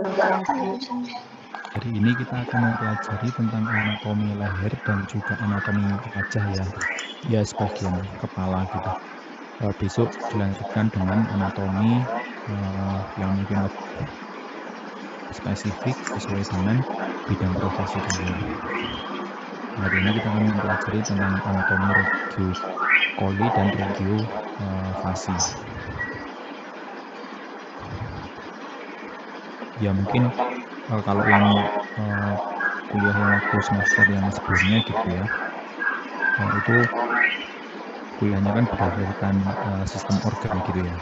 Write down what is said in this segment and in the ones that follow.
Hari ini kita akan mempelajari tentang anatomi leher dan juga anatomi wajah ya. Ya sebagian kepala gitu. Besok dilanjutkan dengan anatomi yang mungkin lebih spesifik sesuai dengan bidang profesi kalian. Hari ini kita akan mempelajari tentang anatomi regio coli dan regio fasi. Ya mungkin kalau yang kuliah yang waktu semester yang sebelumnya gitu ya, itu kuliahnya kan berdasarkan sistem organ gitu ya.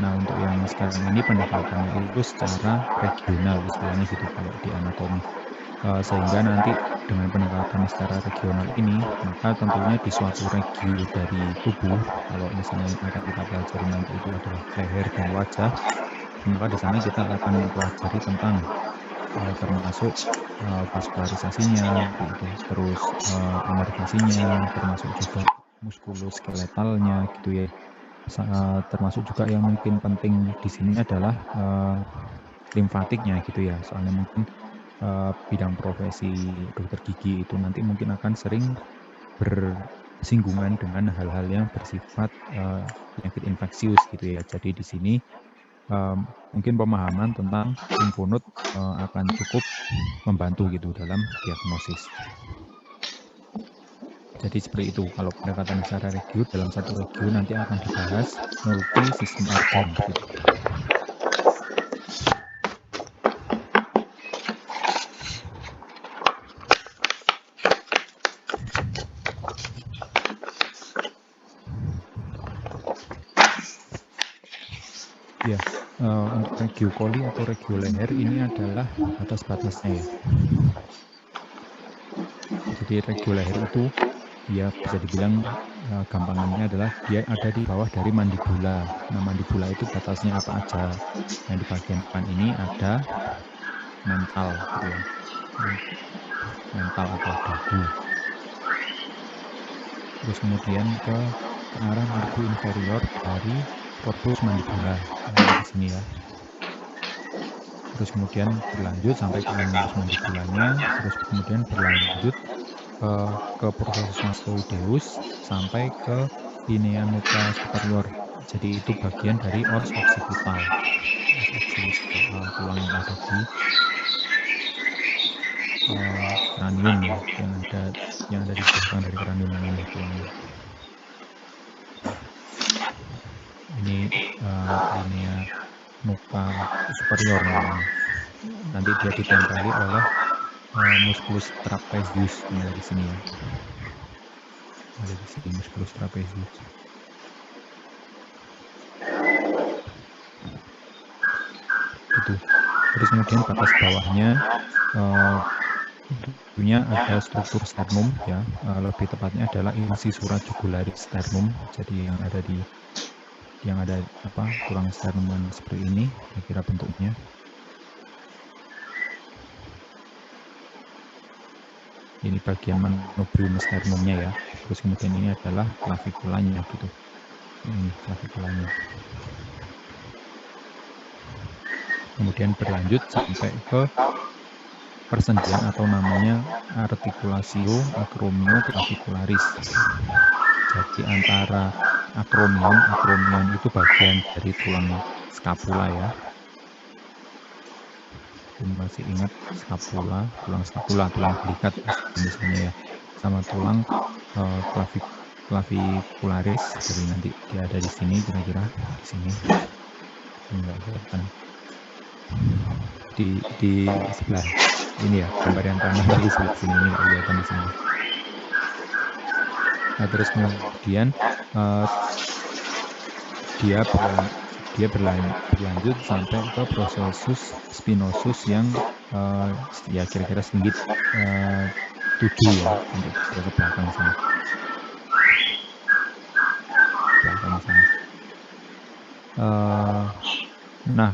Nah untuk yang sekarang ini pendekatannya itu secara regional istilahnya gitu kalau di anatomi. Sehingga nanti dengan pendekatan secara regional ini, maka tentunya di suatu regio dari tubuh, kalau misalnya yang akan kita pelajari nanti itu adalah leher dan wajah, maka di sana kita akan mempelajari tentang termasuk vaskularisasinya, gitu, terus inervasinya, termasuk juga muskuloskeletalnya, gitu ya. Termasuk juga yang mungkin penting di sini adalah limfatiknya, gitu ya. Soalnya mungkin bidang profesi dokter gigi itu nanti mungkin akan sering bersinggungan dengan hal-hal yang bersifat penyakit infeksius, gitu ya. Jadi di sini mungkin pemahaman tentang limfonod akan cukup membantu gitu dalam diagnosis. Jadi seperti itu, kalau pendekatan secara regio, dalam satu regio nanti akan dibahas multi sistem organ gitu. Ya, untuk regio coli atau regio leher ini adalah batas-batasnya ya. Jadi regio leher itu ya bisa dibilang gampangannya adalah dia ada di bawah dari mandibula. Nah, mandibula itu batasnya apa aja? Yang di bagian depan ini ada mental gitu ya. Mental atau dagu. Terus kemudian ke arah nervu inferior dari corpus mandibula yang ada di sini ya. Terus kemudian berlanjut sampai ke annulus mandibulanya, terus kemudian berlanjut ke processus mastoideus sampai ke linea nuca superior. Jadi itu bagian dari os occipital. Os occipital, tulang yang ada di kranium ya, yang ada di belakang dari kranium ini tulangnya. Ini linea nuca superior namanya. Nanti dia ditempeli oleh musculus trapezius yang ada di sini ya. Ada di sini musculus trapezius. Itu. Terus kemudian batas bawahnya tentunya ada struktur sternum ya. Lebih tepatnya adalah incisura jugularis sternum. Jadi yang ada tulang sternum yang seperti ini, kira-kira bentuknya. Ini bagian manubrium sternumnya ya. Terus kemudian ini adalah claviculanya gitu. Ini claviculanya. Kemudian berlanjut sampai ke persendian atau namanya articulatio acromioclavicularis. Jadi antara akromion itu bagian dari tulang scapula ya. Ini masih ingat scapula, tulang belikat misalnya ya, sama tulang clavicularis. Jadi nanti dia ada di sini kira-kira di sini. Enggak kelihatan. Di sebelah ini ya, gambar yang kanan tadi sebelah sini ini nggak kelihatan di sini. Nah, terus kemudian dia berlanjut sampai ke processus spinosus yang ya kira-kira sedikit 7 ya, sampai dia ke belakang sini. Belakang sini. Nah,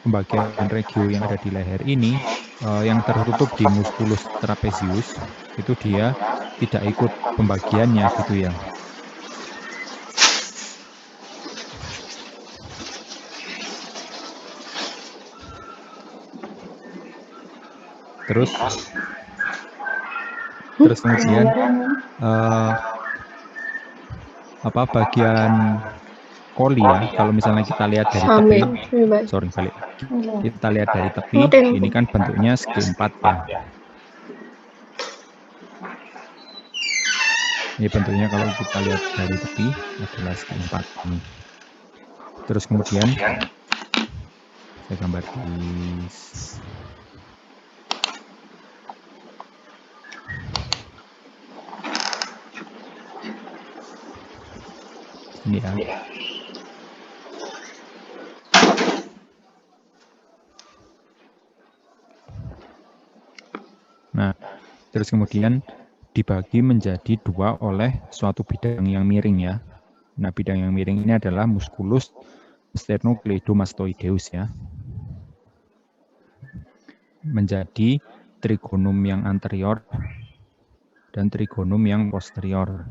pembagian regio yang ada di leher ini yang tertutup di musculus trapezius itu dia tidak ikut pembagiannya gitu ya. Terus kemudian bagian koli ya, kalau misalnya kita lihat dari tepi, balik lagi. Kita lihat dari tepi, ini kan bentuknya segi 4 ya. Ini bentuknya kalau kita lihat dari tepi adalah segi 4 ini. Terus kemudian saya gambar di sini ya. Nah, terus kemudian dibagi menjadi dua oleh suatu bidang yang miring ya. Nah, bidang yang miring ini adalah musculus sternocleidomastoideus ya. Menjadi trigonum yang anterior dan trigonum yang posterior.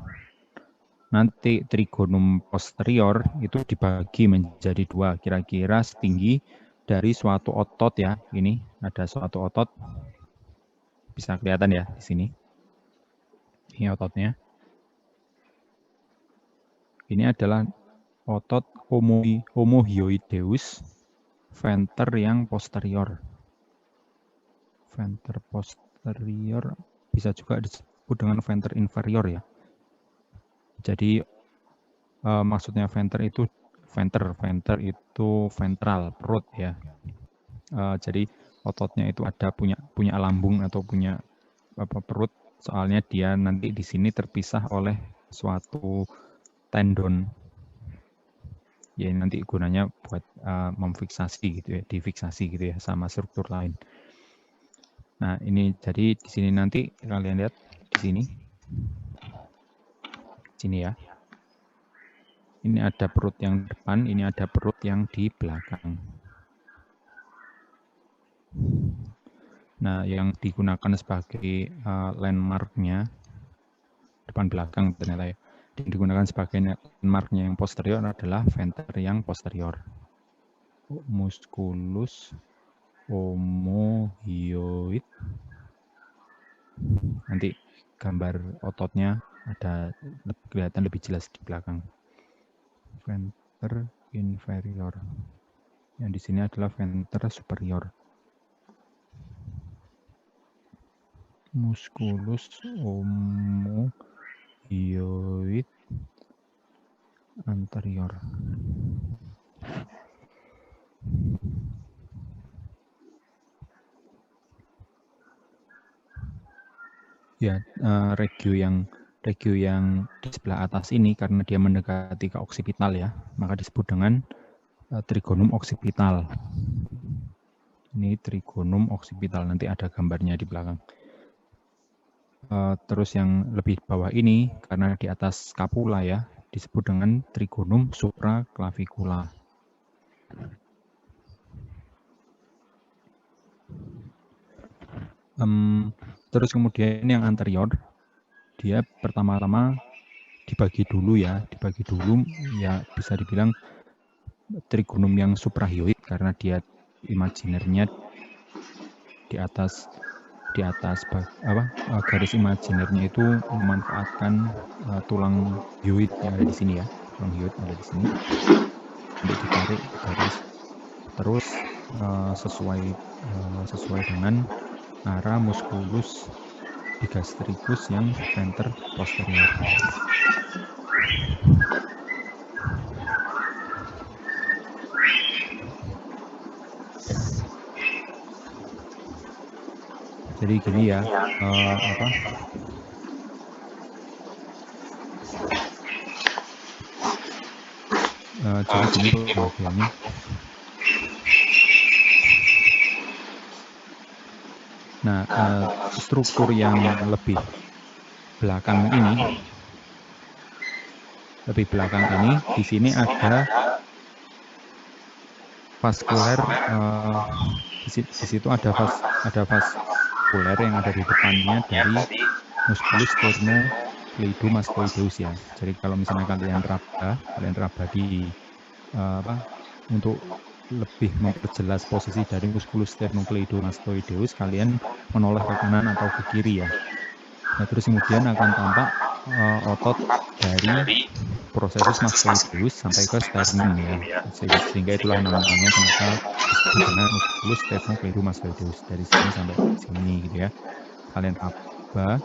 Nanti trigonum posterior itu dibagi menjadi dua, kira-kira setinggi dari suatu otot ya. Ini ada suatu otot, bisa kelihatan ya di sini. Ini ototnya. Ini adalah otot omohyoideus venter yang posterior. Venter posterior bisa juga disebut dengan venter inferior ya. Jadi maksudnya venter itu ventral, perut ya. Jadi ototnya itu ada punya lambung atau punya perut, soalnya dia nanti di sini terpisah oleh suatu tendon. Ya nanti gunanya buat memfiksasi gitu ya, difiksasi gitu ya sama struktur lain. Nah, ini jadi di sini nanti kalian lihat di sini. Sini ya. Ini ada perut yang depan, ini ada perut yang di belakang. Nah, yang digunakan sebagai landmarknya depan belakang ternyata ya. Yang digunakan sebagai landmarknya yang posterior adalah venter yang posterior. Musculus omohyoid. Nanti gambar ototnya ada kelihatan lebih jelas di belakang. Venter inferior. Yang di sini adalah venter superior. Musculus omohyoid anterior. Ya, regio yang di sebelah atas ini karena dia mendekati ke oksipital ya, maka disebut dengan trigonum oksipital. Ini trigonum oksipital, nanti ada gambarnya di belakang. Terus yang lebih bawah ini karena di atas scapula ya, disebut dengan trigonum supraclavicula. Terus kemudian yang anterior, dia pertama-tama dibagi dulu ya bisa dibilang trigonum yang suprahyoid karena dia imajinernya di atas garis imajinernya itu memanfaatkan tulang hyoid yang ada di sini ya, tulang hyoid ada di sini. Nanti ditarik garis terus sesuai dengan arah musculus digastricus yang venter posterior. Jadi gini ya, jadi gini pembagiannya. Nah, struktur yang lebih belakang ini, di sini ada vaskuler, di situ ada vaskuler yang ada di depannya dari musculus sternocleidomastoideus ya. Jadi kalau misalnya kalian raba di untuk lebih memperjelas posisi dari musculus sternocleidomastoideus, kalian menoleh ke kanan atau ke kiri ya. Nah, terus kemudian akan tampak otot dari processus mastoideus sampai ke sternum ya. Sehingga itulah namanya kenapa disebut dengan musculus sternocleidomastoideus, dari sini sampai sini gitu ya. Kalian raba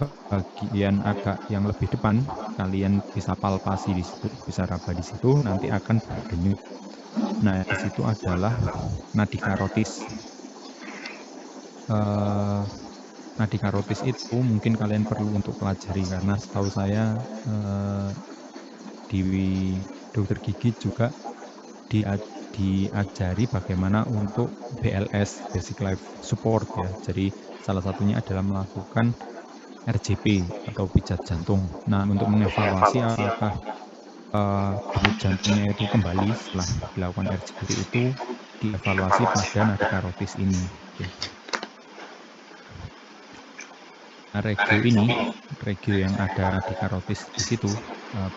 bagian agak yang lebih depan, kalian bisa palpasi di situ, bisa raba di situ, nanti akan berdenyut. Nah, di situ adalah nadi karotis. Nadi karotis itu mungkin kalian perlu untuk pelajari, karena setahu saya di dokter gigi juga diajari bagaimana untuk BLS, Basic Life Support ya. Jadi salah satunya adalah melakukan RJP atau pijat jantung. Nah, untuk mengevaluasi apakah denyut jantungnya itu kembali setelah dilakukan RJP itu dievaluasi pada nadi karotis ini. Nah, regio yang ada nadi karotis di situ,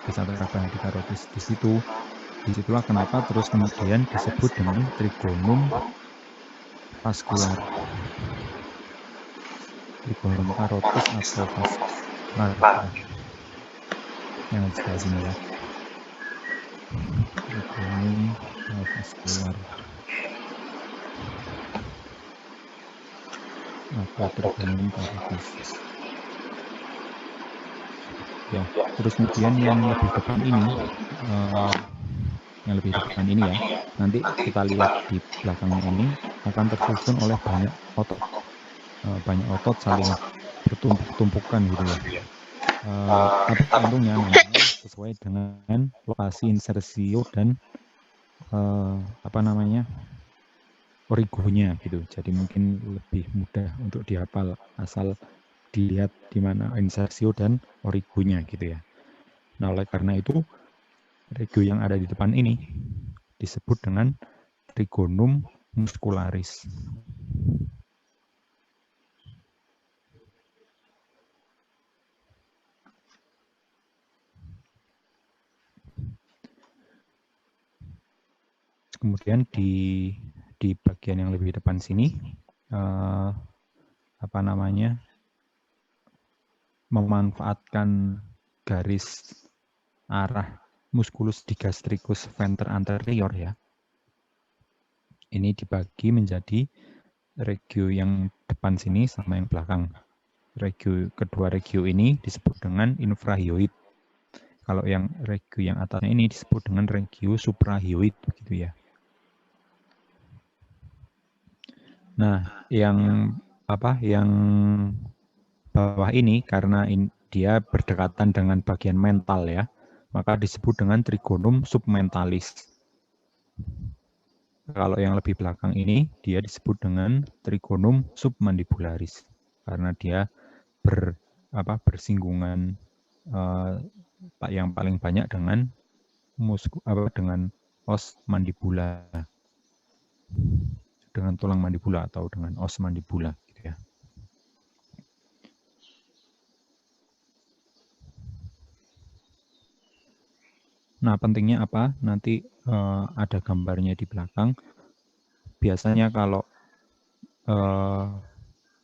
bisa teraba nadi karotis di situ. Disitulah kenapa terus kemudian disebut dengan trigonum vaskular. Trigonum karotis atau vaskular. Yang di sebelah sini ya. Trigonum vaskular. Atau trigonum karotis. Ya, terus kemudian yang lebih depan ini, ya, nanti kita lihat di belakangnya ini akan tersusun oleh banyak otot. Banyak otot saling bertumpuk-tumpukan gitu ya. Tapi untungnya namanya sesuai dengan lokasi insersio dan origonya gitu. Jadi mungkin lebih mudah untuk dihafal asal dilihat di mana insersio dan origonya gitu ya. Nah, oleh karena itu regio yang ada di depan ini disebut dengan trigonum muscularis. Kemudian di bagian yang lebih depan sini memanfaatkan garis arah musculus digastricus venter anterior ya. Ini dibagi menjadi regio yang depan sini sama yang belakang. Kedua regio ini disebut dengan infrahyoid. Kalau yang regio yang atasnya ini disebut dengan regio suprahyoid begitu ya. Nah, yang bawah ini karena dia berdekatan dengan bagian mental ya, maka disebut dengan trigonum submentalis. Kalau yang lebih belakang ini dia disebut dengan trigonum submandibularis karena dia bersinggungan yang paling banyak dengan dengan os mandibula, dengan tulang mandibula atau dengan os mandibula gitu ya. Nah, pentingnya apa? Nanti ada gambarnya di belakang. Biasanya kalau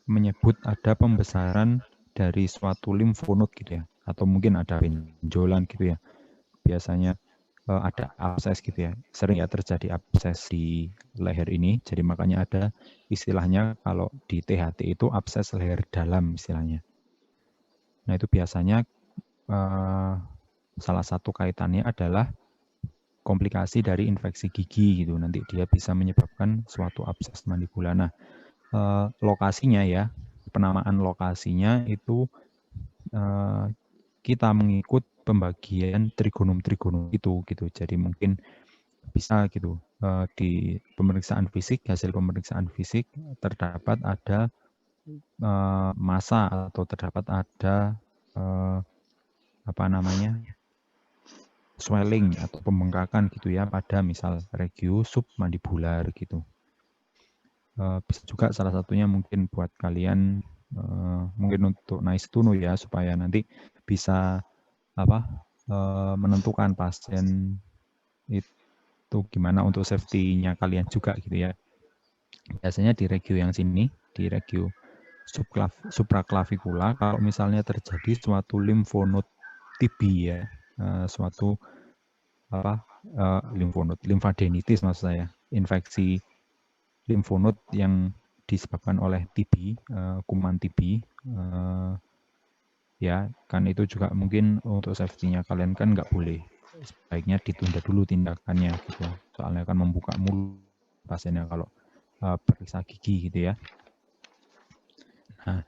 menyebut ada pembesaran dari suatu limfonod gitu ya, atau mungkin ada benjolan gitu ya. Biasanya ada abses gitu ya. Sering ya terjadi abses di leher ini. Jadi makanya ada istilahnya kalau di THT itu abses leher dalam istilahnya. Nah, itu biasanya salah satu kaitannya adalah komplikasi dari infeksi gigi gitu. Nanti dia bisa menyebabkan suatu abses mandibula. Nah, lokasinya ya, penamaan lokasinya itu kita mengikut pembagian trigonum-trigonum itu gitu. Jadi mungkin bisa gitu di pemeriksaan fisik, hasil pemeriksaan fisik terdapat ada massa atau terdapat ada swelling atau pembengkakan gitu ya pada misal regio submandibular gitu. Bisa juga salah satunya mungkin buat kalian mungkin untuk nice to know ya, supaya nanti bisa menentukan pasien Itu gimana untuk safety-nya kalian juga gitu ya. Biasanya di regio yang sini, di regio supraklavikula, kalau misalnya terjadi suatu limfonod TB ya, suatu limfonod, limfadenitis maksud saya, infeksi limfonod yang disebabkan oleh TB, kuman TB, ya kan itu juga mungkin untuk safety-nya kalian kan nggak boleh, sebaiknya ditunda dulu tindakannya gitu, soalnya kan membuka mulut pasiennya kalau periksa gigi gitu ya. Nah,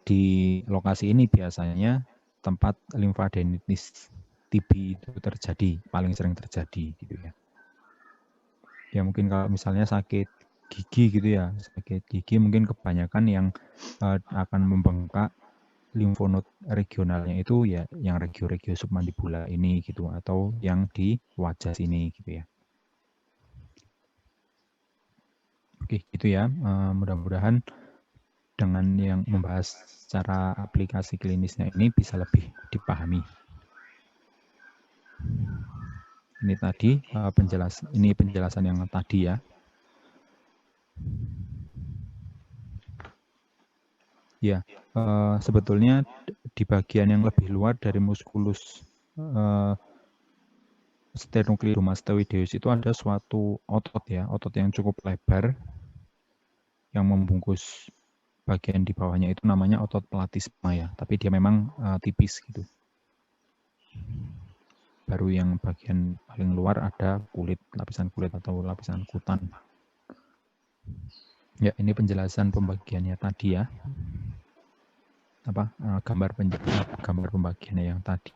di lokasi ini biasanya tempat limfadenitis TB itu terjadi, paling sering terjadi gitu ya. Ya mungkin kalau misalnya sakit gigi gitu ya, sakit gigi mungkin kebanyakan yang akan membengkak limfonod regionalnya itu ya yang regio-regio submandibula ini gitu, atau yang di wajah sini gitu ya. Oke, gitu ya. Mudah-mudahan dengan yang membahas secara aplikasi klinisnya ini bisa lebih dipahami. Ini tadi penjelasan yang tadi ya. Ya, sebetulnya di bagian yang lebih luar dari musculus sternocleidomastoideus itu ada suatu otot ya, otot yang cukup lebar yang membungkus bagian di bawahnya, itu namanya otot platysma ya, tapi dia memang tipis gitu. Baru yang bagian paling luar ada kulit, lapisan kulit atau lapisan kutan. Ya, ini penjelasan pembagiannya tadi ya. Gambar pembagiannya yang tadi.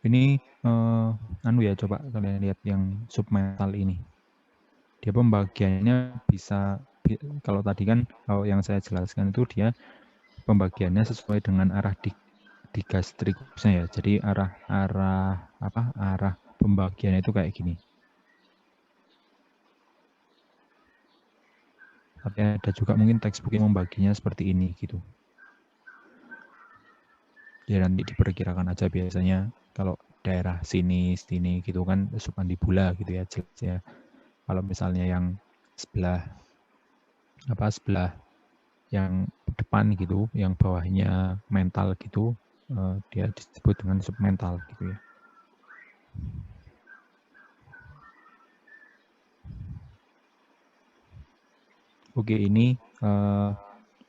Ini ya, coba kalian lihat yang submental ini. Dia pembagiannya bisa, kalau tadi kan yang saya jelaskan itu dia pembagiannya sesuai dengan arah digastrikusnya ya. Jadi arah pembagiannya itu kayak gini. Tapi ada juga mungkin textbook yang membaginya seperti ini gitu. Ya nanti diperkirakan aja, biasanya kalau daerah sini gitu kan submandibula gitu ya, jelas ya. Kalau misalnya yang sebelah yang depan gitu, yang bawahnya mental gitu, dia disebut dengan submental gitu ya. Oke, ini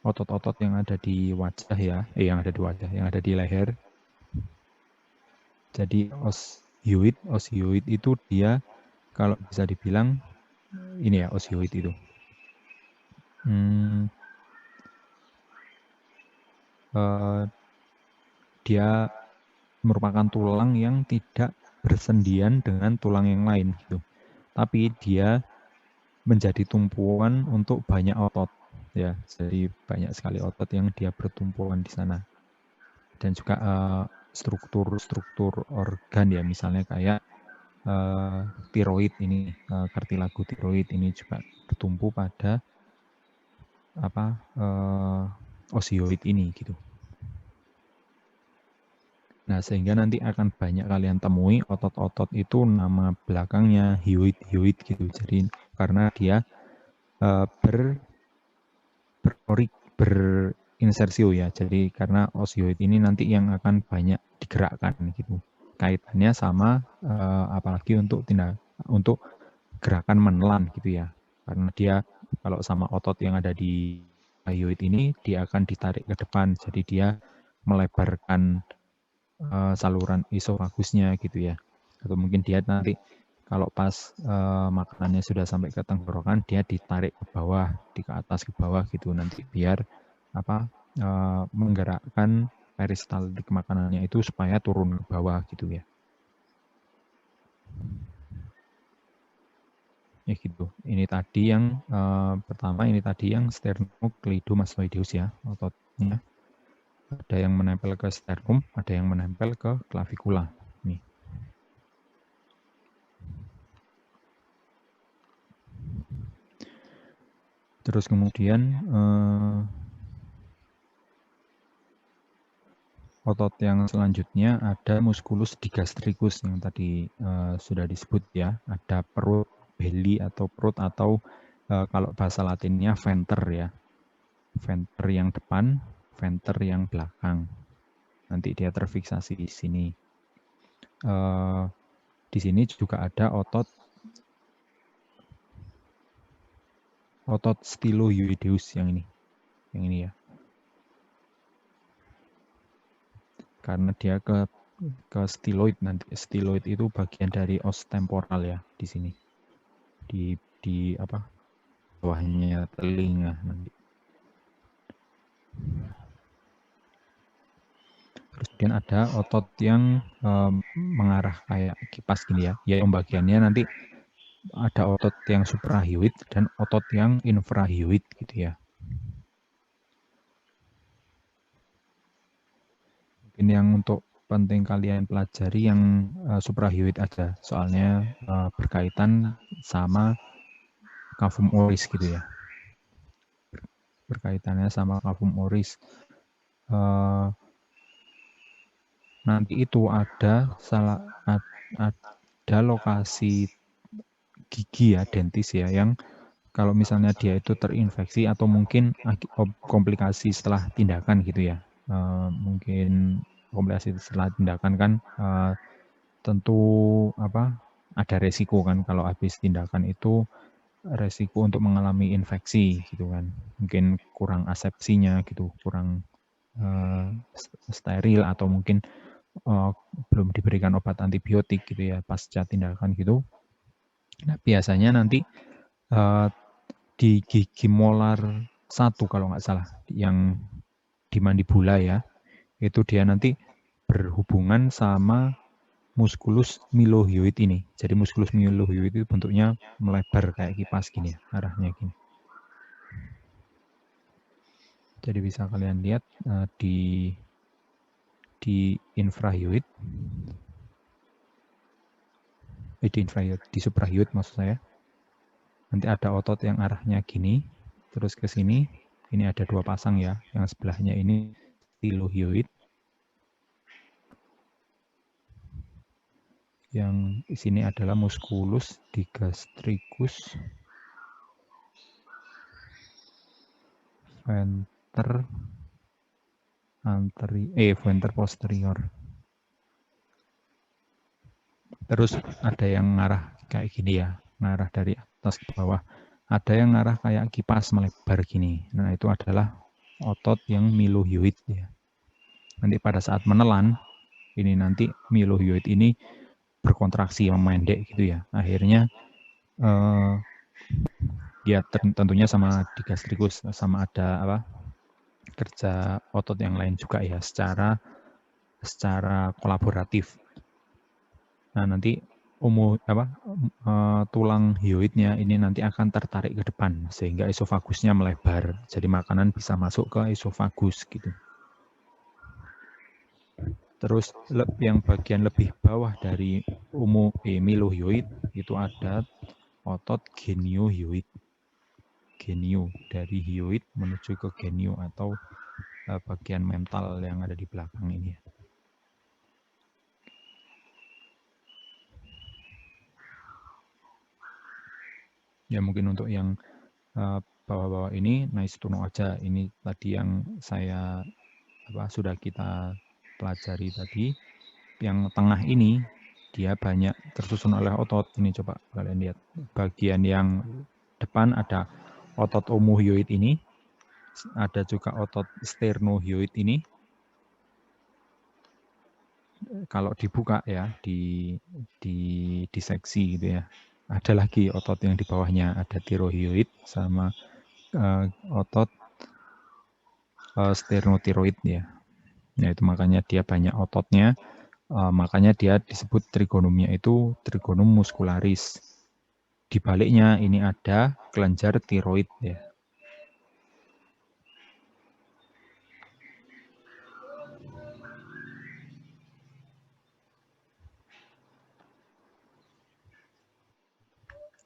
otot-otot yang ada di wajah ya, yang ada di leher. Jadi osioid itu dia kalau bisa dibilang ini ya, osioid itu. Dia merupakan tulang yang tidak bersendian dengan tulang yang lain gitu. Tapi dia menjadi tumpuan untuk banyak otot ya. Jadi banyak sekali otot yang dia bertumpuan di sana. Dan juga struktur organ ya, misalnya kayak tiroid ini, kartilago tiroid ini juga bertumpu pada osioid ini gitu. Nah, sehingga nanti akan banyak kalian temui otot-otot itu nama belakangnya hyoid gitu. Jadi karena dia berinsersio ya. Jadi karena osioid ini nanti yang akan banyak digerakkan gitu. Kaitannya sama apalagi untuk gerakan menelan gitu ya. Karena dia kalau sama otot yang ada di hyoid ini, dia akan ditarik ke depan. Jadi dia melebarkan saluran esofagusnya gitu ya. Atau mungkin dia nanti kalau pas makanannya sudah sampai ke tenggorokan, dia ditarik ke bawah, ke atas ke bawah gitu, nanti biar menggerakkan peristaltik makanannya itu supaya turun ke bawah gitu ya. Ya gitu. Ini tadi yang pertama, ini tadi yang sternocleidomastoideus ya, ototnya. Ada yang menempel ke sternum, ada yang menempel ke klavikula. Nih. Terus kemudian otot yang selanjutnya ada musculus digastricus yang tadi sudah disebut ya. Ada perut, belly atau perut atau kalau bahasa latinnya venter ya. Venter yang depan, venter yang belakang. Nanti dia terfiksasi di sini. Di sini juga ada otot stylohyoideus yang ini ya. Karena dia ke styloid nanti. Styloid itu bagian dari os temporal ya di sini. Di apa? Bawahnya telinga nanti. Terus kemudian ada otot yang mengarah kayak kipas gini ya. Ya pembagiannya nanti ada otot yang suprahyoid dan otot yang infrahyoid gitu ya. Mungkin yang untuk penting kalian pelajari yang suprahyoid aja, soalnya berkaitan sama cavum oris gitu ya. Berkaitannya sama cavum oris. Nanti itu ada lokasi gigi ya, dentis ya, yang kalau misalnya dia itu terinfeksi atau mungkin komplikasi setelah tindakan gitu ya. Mungkin komplikasi setelah tindakan kan tentu ada resiko kan kalau habis tindakan itu, resiko untuk mengalami infeksi gitu kan. Mungkin kurang asepsinya gitu, kurang steril atau mungkin belum diberikan obat antibiotik gitu ya pasca tindakan gitu. Nah, biasanya nanti di gigi molar 1 kalau nggak salah, yang di mandibula ya, itu dia nanti berhubungan sama musculus mylohyoid ini. Jadi musculus mylohyoid itu bentuknya melebar kayak kipas gini ya, arahnya gini. Jadi bisa kalian lihat di infrahyoid, di suprahyoid maksud saya. Nanti ada otot yang arahnya gini, terus ke sini. Ini ada 2 pasang ya, yang sebelahnya ini stylohyoid. Yang di sini adalah musculus digastricus venter venter posterior. Terus ada yang ngarah kayak gini ya, ngarah dari atas ke bawah. Ada yang ngarah kayak kipas melebar gini. Nah, itu adalah otot yang mylohyoid ya. Nanti pada saat menelan, ini nanti mylohyoid ini berkontraksi memendek gitu ya. Akhirnya ya tentunya sama digastricus, sama ada kerja otot yang lain juga ya, secara kolaboratif. Nah, nanti tulang hyoidnya ini nanti akan tertarik ke depan sehingga esofagusnya melebar. Jadi makanan bisa masuk ke esofagus gitu. Terus yang bagian lebih bawah dari mylohyoid itu ada otot geniohyoid. Genio, dari hyoid menuju ke genio atau bagian mental yang ada di belakang ini. Ya mungkin untuk yang bawah-bawah ini nice to know aja. Ini tadi yang saya sudah kita pelajari tadi. Yang tengah ini dia banyak tersusun oleh otot. Ini coba kalian lihat. Bagian yang depan ada otot omohyoid ini. Ada juga otot sternohyoid ini. Kalau dibuka ya, diseksi gitu ya. Ada lagi otot yang di bawahnya, ada tirohyoid sama otot sternotiroid ya. Nah, itu makanya dia banyak ototnya, makanya dia disebut trigonumnya itu trigonum muscularis. Di baliknya ini ada kelenjar tiroid ya.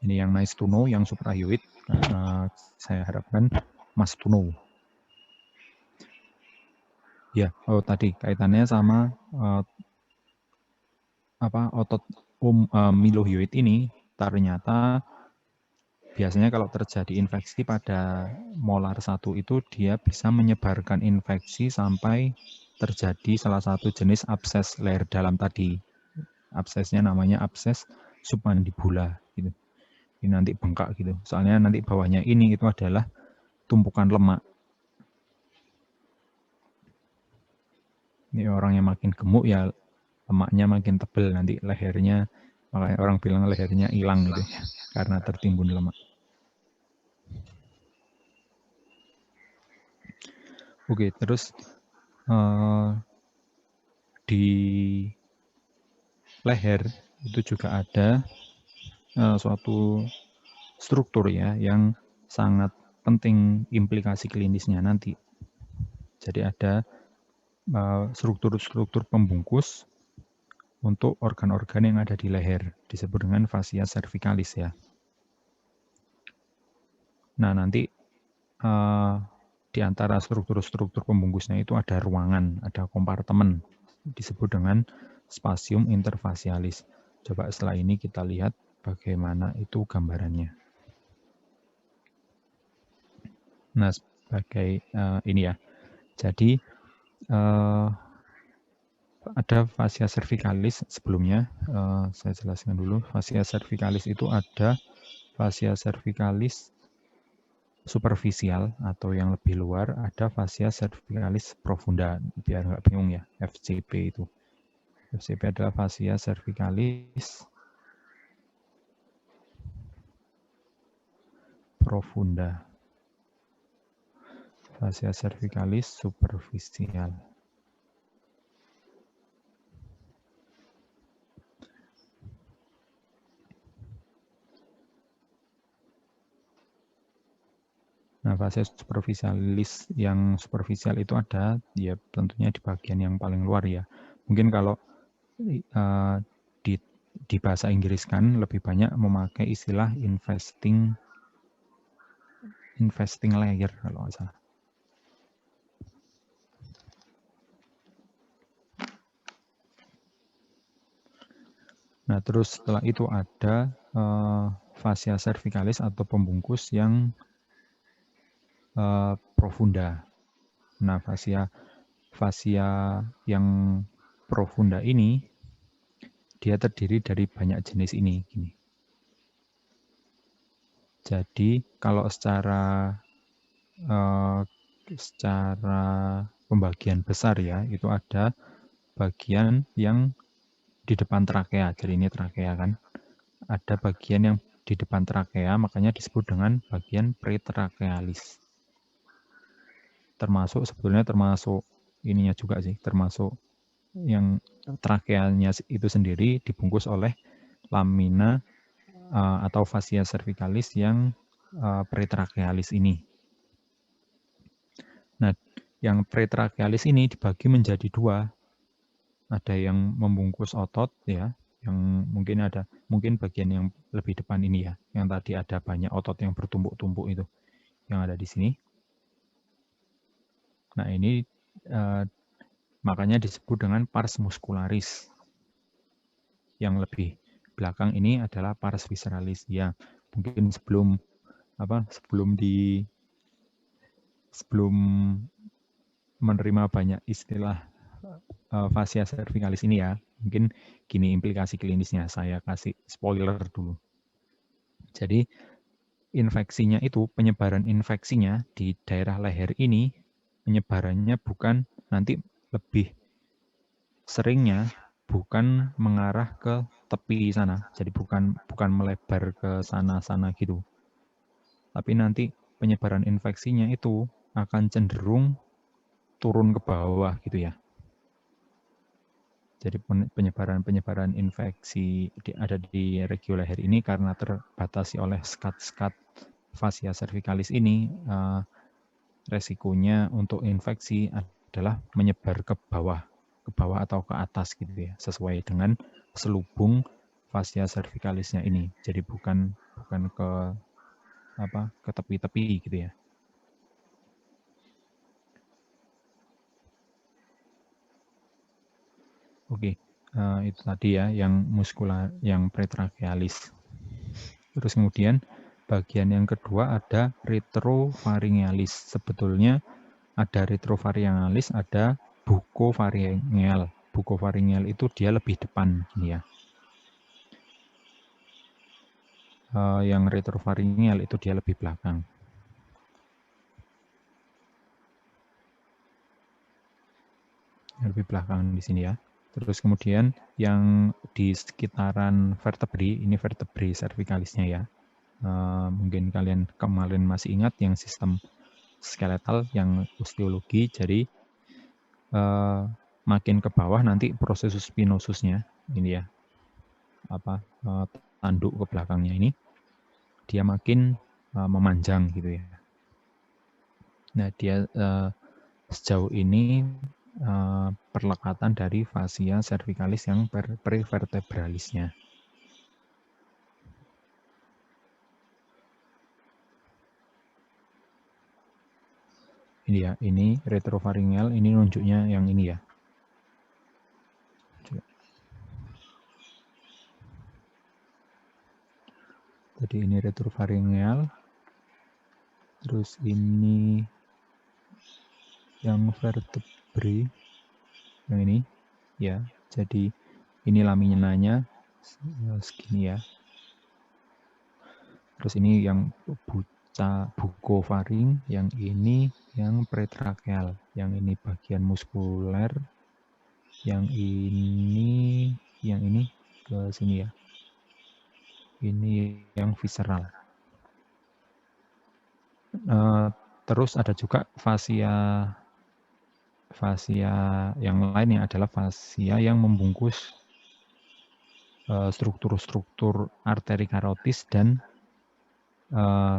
Ini yang nice to know, yang suprahyoid saya harapkan must to know. Ya, tadi kaitannya sama otot milohyoid ini ternyata biasanya kalau terjadi infeksi pada molar 1 itu dia bisa menyebarkan infeksi sampai terjadi salah satu jenis abses leher dalam tadi. Absesnya namanya abses submandibula gitu. Ini nanti bengkak gitu. Soalnya nanti bawahnya ini itu adalah tumpukan lemak. Ini orang yang makin gemuk ya lemaknya makin tebal, nanti lehernya, makanya orang bilang lehernya hilang gitu ya, karena tertimbun lemak. Oke, terus di leher itu juga ada suatu struktur ya yang sangat penting implikasi klinisnya nanti. Jadi ada struktur-struktur pembungkus untuk organ-organ yang ada di leher, disebut dengan fascia cervicalis ya. Nah, nanti di antara struktur-struktur pembungkusnya itu ada ruangan, ada kompartemen, disebut dengan spasium interfacialis. Coba setelah ini kita lihat bagaimana itu gambarannya. Nah, sebagai ini ya. Jadi ada fascia cervicalis sebelumnya, saya jelaskan dulu. Fascia cervicalis itu ada fascia cervicalis superficial atau yang lebih luar, ada fascia cervicalis profunda, biar nggak bingung ya, FCP itu. FCP adalah fascia cervicalis profunda, fascia cervicalis superficial. Nah, fascia superficialis yang superficial itu ada ya tentunya di bagian yang paling luar ya. Mungkin kalau di bahasa Inggris kan lebih banyak memakai istilah investing layer kalau nggak salah. Nah, terus setelah itu ada fascia cervicalis atau pembungkus yang profunda. Nah, fascia yang profunda ini dia terdiri dari banyak jenis ini. Gini. Jadi kalau secara pembagian besar ya, itu ada bagian yang di depan trakea. Jadi ini trakea kan. Ada bagian yang di depan trakea, makanya disebut dengan bagian pretrakealis. Sebetulnya termasuk ininya juga sih, termasuk yang trakeanya itu sendiri dibungkus oleh lamina atau fascia cervicalis yang pretrakealis ini. Nah, yang pretrakealis ini dibagi menjadi dua. Ada yang membungkus otot ya, yang mungkin bagian yang lebih depan ini ya, yang tadi ada banyak otot yang bertumpuk-tumpuk itu, yang ada di sini. Nah, ini makanya disebut dengan pars muscularis. Yang lebih belakang ini adalah pars visceralis. Ya, mungkin sebelum menerima banyak istilah fascia cervicalis ini ya, mungkin gini implikasi klinisnya, saya kasih spoiler dulu. Jadi infeksinya itu, penyebaran infeksinya di daerah leher ini, penyebarannya bukan nanti lebih seringnya bukan mengarah ke tepi sana, jadi bukan melebar ke sana-sana gitu. Tapi nanti penyebaran infeksinya itu akan cenderung turun ke bawah gitu ya. Jadi penyebaran infeksi ada di regio leher ini karena terbatasi oleh skat-skat fascia cervicalis ini, resikonya untuk infeksi adalah menyebar ke bawah atau ke atas gitu ya, sesuai dengan selubung fascia cervicalisnya ini. Jadi bukan bukan ke ke tepi-tepi gitu ya. Oke, itu tadi ya yang muskular, yang pretrachealis. Terus kemudian bagian yang kedua ada retrofaringealis. Sebetulnya ada retrofaringealis, ada bucofaringeal. Bucofaringeal itu dia lebih depan gini ya. Yang retrofaringeal itu dia lebih belakang. Lebih belakang di sini ya. Terus kemudian yang di sekitaran vertebrae, ini vertebrae cervicalisnya ya. Mungkin kalian kemarin masih ingat yang sistem skeletal, yang osteologi. Jadi makin ke bawah nanti proses spinosusnya ini ya, tanduk ke belakangnya ini dia makin memanjang gitu ya. Nah dia sejauh ini perlekatan dari fascia cervicalis yang prevertebralisnya. Ini ya, ini retrofaringeal, ini nunjuknya yang ini ya. Jadi ini retrofaringeal, terus ini yang vertebrae, yang ini ya. Jadi ini laminanya segini ya. Terus ini yang bucofaring, yang ini yang pretracheal, yang ini bagian muskuler, yang ini ke sini ya. Ini yang visceral. Terus ada juga fascia yang lainnya adalah fascia yang membungkus struktur-struktur arteri karotis dan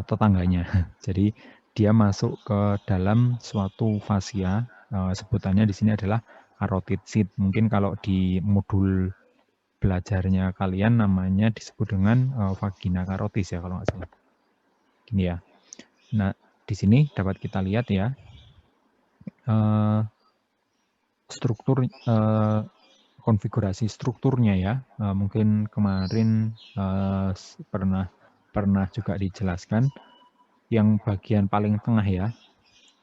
tetangganya. Jadi dia masuk ke dalam suatu fascia, sebutannya di sini adalah carotid sheath. Mungkin kalau di modul belajarnya kalian namanya disebut dengan vagina karotis ya kalau nggak salah. Gini ya. Nah di sini dapat kita lihat ya struktur konfigurasi strukturnya ya. Mungkin kemarin pernah juga dijelaskan. Yang bagian paling tengah ya,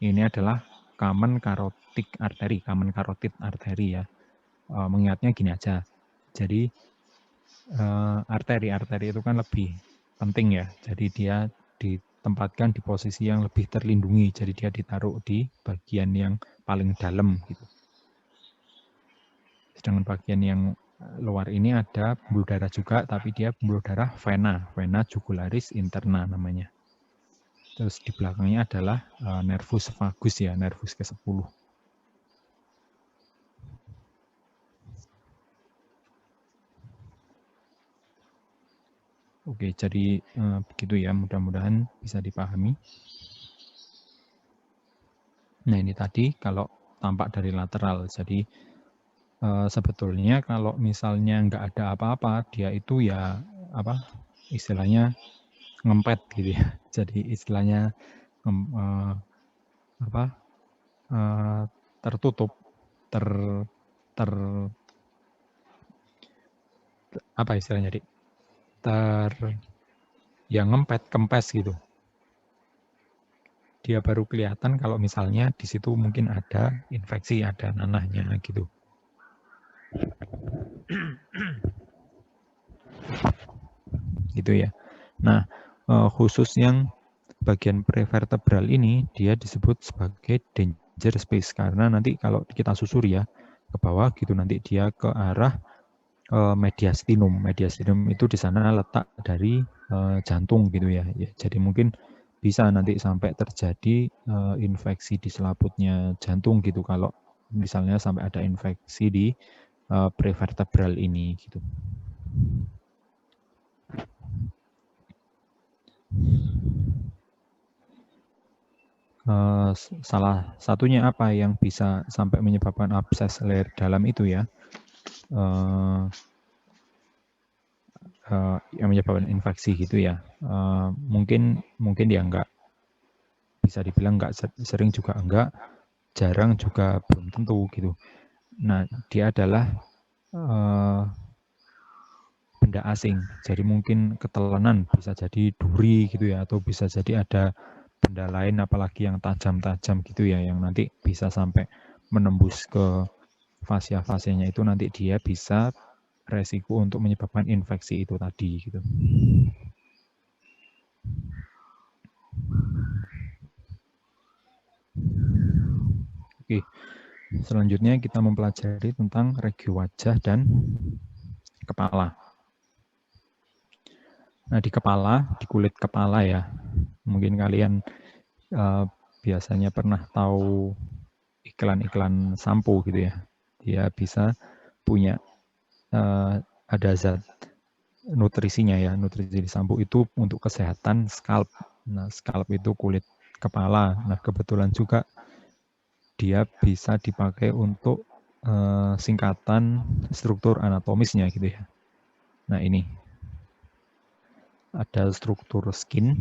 ini adalah common carotid artery ya. Mengingatnya gini aja. Jadi arteri itu kan lebih penting ya. Jadi dia ditempatkan di posisi yang lebih terlindungi. Jadi dia ditaruh di bagian yang paling dalam gitu. Sedangkan bagian yang luar ini ada pembuluh darah juga, tapi dia pembuluh darah vena jugularis interna namanya. Terus di belakangnya adalah nervus vagus ya, nervus ke-10. Oke, jadi begitu ya, mudah-mudahan bisa dipahami. Nah ini tadi kalau tampak dari lateral, jadi sebetulnya kalau misalnya nggak ada apa-apa, dia itu ya istilahnya ngempet gitu ya. Jadi istilahnya tertutup, apa istilahnya Dik? Yang ngempet, kempes gitu. Dia baru kelihatan kalau misalnya di situ mungkin ada infeksi, ada nanahnya gitu. Gitu ya. Nah, khusus yang bagian prevertebral ini dia disebut sebagai danger space karena nanti kalau kita susuri ya ke bawah gitu nanti dia ke arah mediastinum. Mediastinum itu di sana letak dari jantung gitu ya. Jadi mungkin bisa nanti sampai terjadi infeksi di selaputnya jantung gitu kalau misalnya sampai ada infeksi di prevertebral ini gitu. Salah satunya apa yang bisa sampai menyebabkan abses leher dalam itu ya, yang menyebabkan infeksi gitu ya. Mungkin ya enggak, bisa dibilang enggak sering juga enggak, jarang juga belum tentu gitu. Nah, dia adalah benda asing. Jadi mungkin ketelenan, bisa jadi duri gitu ya, atau bisa jadi ada benda lain apalagi yang tajam-tajam gitu ya, yang nanti bisa sampai menembus ke fascia-fascianya itu, nanti dia bisa resiko untuk menyebabkan infeksi itu tadi gitu. Oke, selanjutnya kita mempelajari tentang regi wajah dan kepala. Nah, di kepala, di kulit kepala ya, mungkin kalian biasanya pernah tahu iklan-iklan sampo gitu ya. Dia bisa punya ada zat nutrisinya ya, nutrisi di sampo itu untuk kesehatan scalp. Nah, scalp itu kulit kepala. Nah, kebetulan juga dia bisa dipakai untuk singkatan struktur anatomisnya gitu ya. Nah, ini ada struktur skin,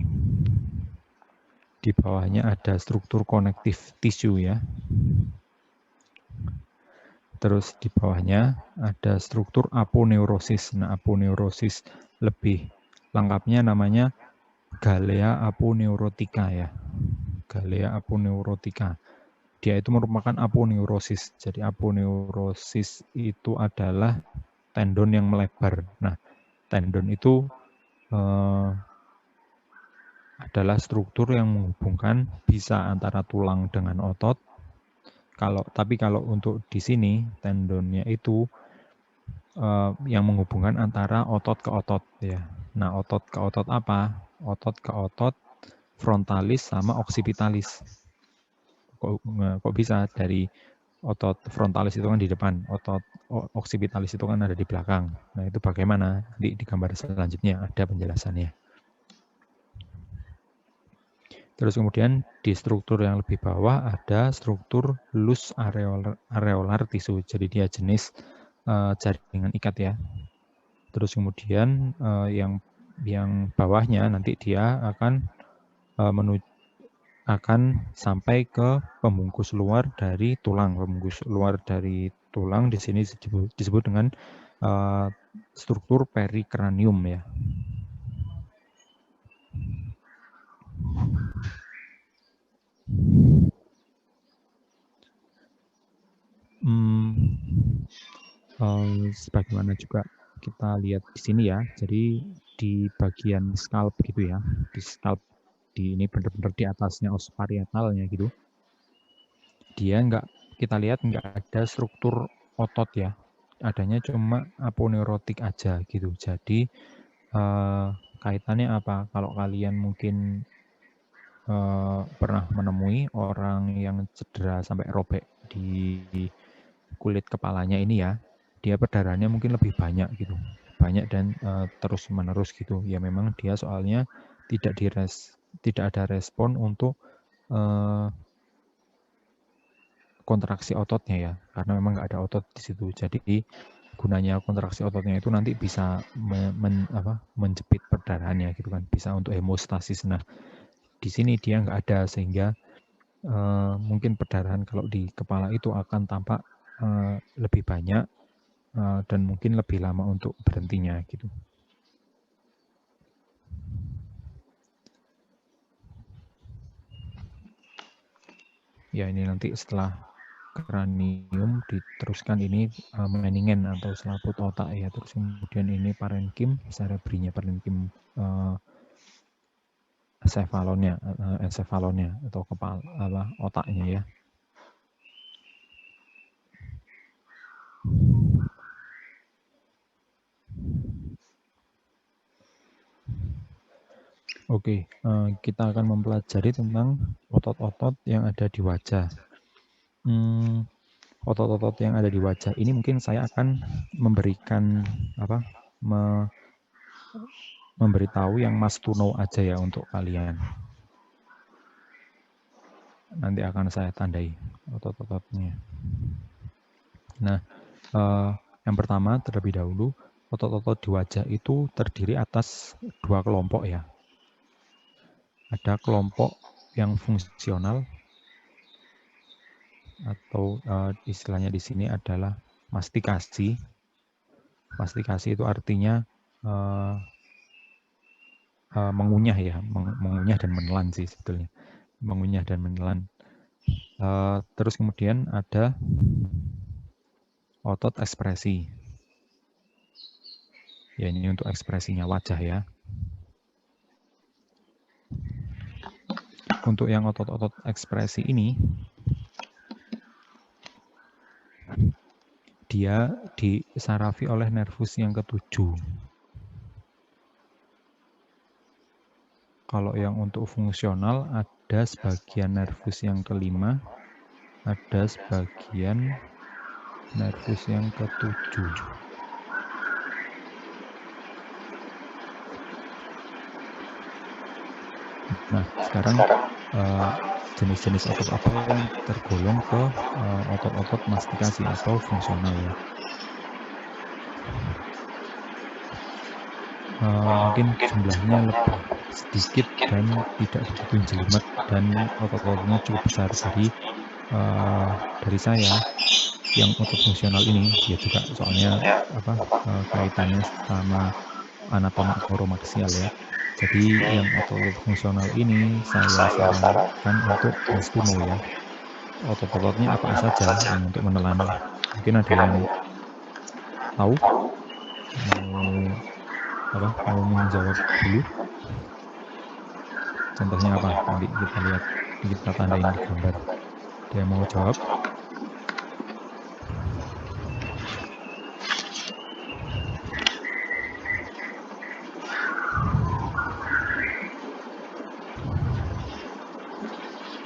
di bawahnya ada struktur connective tissue ya. Terus di bawahnya ada struktur aponeurosis. Nah, aponeurosis lebih lengkapnya namanya Galea aponeurotica ya. Galea aponeurotica. Dia itu merupakan aponeurosis. Jadi aponeurosis itu adalah tendon yang melebar. Nah, tendon itu adalah struktur yang menghubungkan bisa antara tulang dengan otot. Tapi kalau untuk di sini tendonnya itu yang menghubungkan antara otot ke otot ya. Nah, otot ke otot apa? Otot ke otot frontalis sama occipitalis. Kok bisa dari otot frontalis itu kan di depan, otot occipitalis itu kan ada di belakang. Nah, itu bagaimana? Di gambar selanjutnya ada penjelasannya. Terus kemudian di struktur yang lebih bawah ada struktur loose areolar tissue. Jadi dia jenis jaringan ikat ya. Terus kemudian yang bawahnya nanti dia akan sampai ke pembungkus luar dari tulang. Pembungkus luar dari tulang di sini disebut dengan struktur perikranium ya. Sebagaimana juga kita lihat di sini ya, jadi di bagian scalp gitu ya, di scalp ini benar-benar di atasnya os parietalnya gitu, dia kita lihat nggak ada struktur otot ya, adanya cuma aponeurotik aja gitu. Jadi kaitannya apa? Kalau kalian mungkin pernah menemui orang yang cedera sampai robek di kulit kepalanya ini ya, dia perdarahannya mungkin lebih banyak gitu, banyak dan terus menerus gitu ya. Memang dia soalnya tidak ada respon untuk kontraksi ototnya ya, karena memang nggak ada otot di situ. Jadi gunanya kontraksi ototnya itu nanti bisa menjepit perdarahannya gitu kan, bisa untuk hemostasis. Nah, di sini dia nggak ada, sehingga mungkin perdarahan kalau di kepala itu akan tampak lebih banyak dan mungkin lebih lama untuk berhentinya gitu. Ya, ini nanti setelah kranium diteruskan ini meningen atau selaput otak ya. Terus kemudian ini parenkim, cerebrinya parenkim ensefalonnya atau kepala otaknya ya. Oke, kita akan mempelajari tentang otot-otot yang ada di wajah. Otot-otot yang ada di wajah ini mungkin saya akan memberikan memberitahu yang must to know aja ya untuk kalian. Nanti akan saya tandai otot-ototnya. Nah, yang pertama terlebih dahulu Otot-otot di wajah itu terdiri atas 2 kelompok ya. Ada kelompok yang fungsional atau istilahnya di sini adalah mastikasi. Mastikasi itu artinya mengunyah ya, mengunyah dan menelan sih sebetulnya. Mengunyah dan menelan. Terus kemudian ada otot ekspresi. Ya, ini untuk ekspresinya wajah ya. Untuk yang otot-otot ekspresi ini, dia disarafi oleh nervus yang ke-7. Kalau yang untuk fungsional ada sebagian nervus yang ke-5, ada sebagian nervus yang ke-7. Nah, sekarang jenis-jenis otot apa yang tergolong ke otot-otot mastikasi atau fungsional ya. Mungkin jumlahnya lebih sedikit dan tidak begitu jelimet dan otot-ototnya cukup besar. Jadi dari saya yang otot fungsional ini ya juga soalnya kaitannya sama anatomi oromaksial ya. Jadi yang otot-otot fungsional ini saya sarankan untuk Mas Kuno ya. Otot-ototnya apa saja yang untuk menelan. Mungkin ada yang tahu mau menjawab dulu. Contohnya apa? Nanti kita lihat, kita tandain di gambar. Ada yang mau jawab?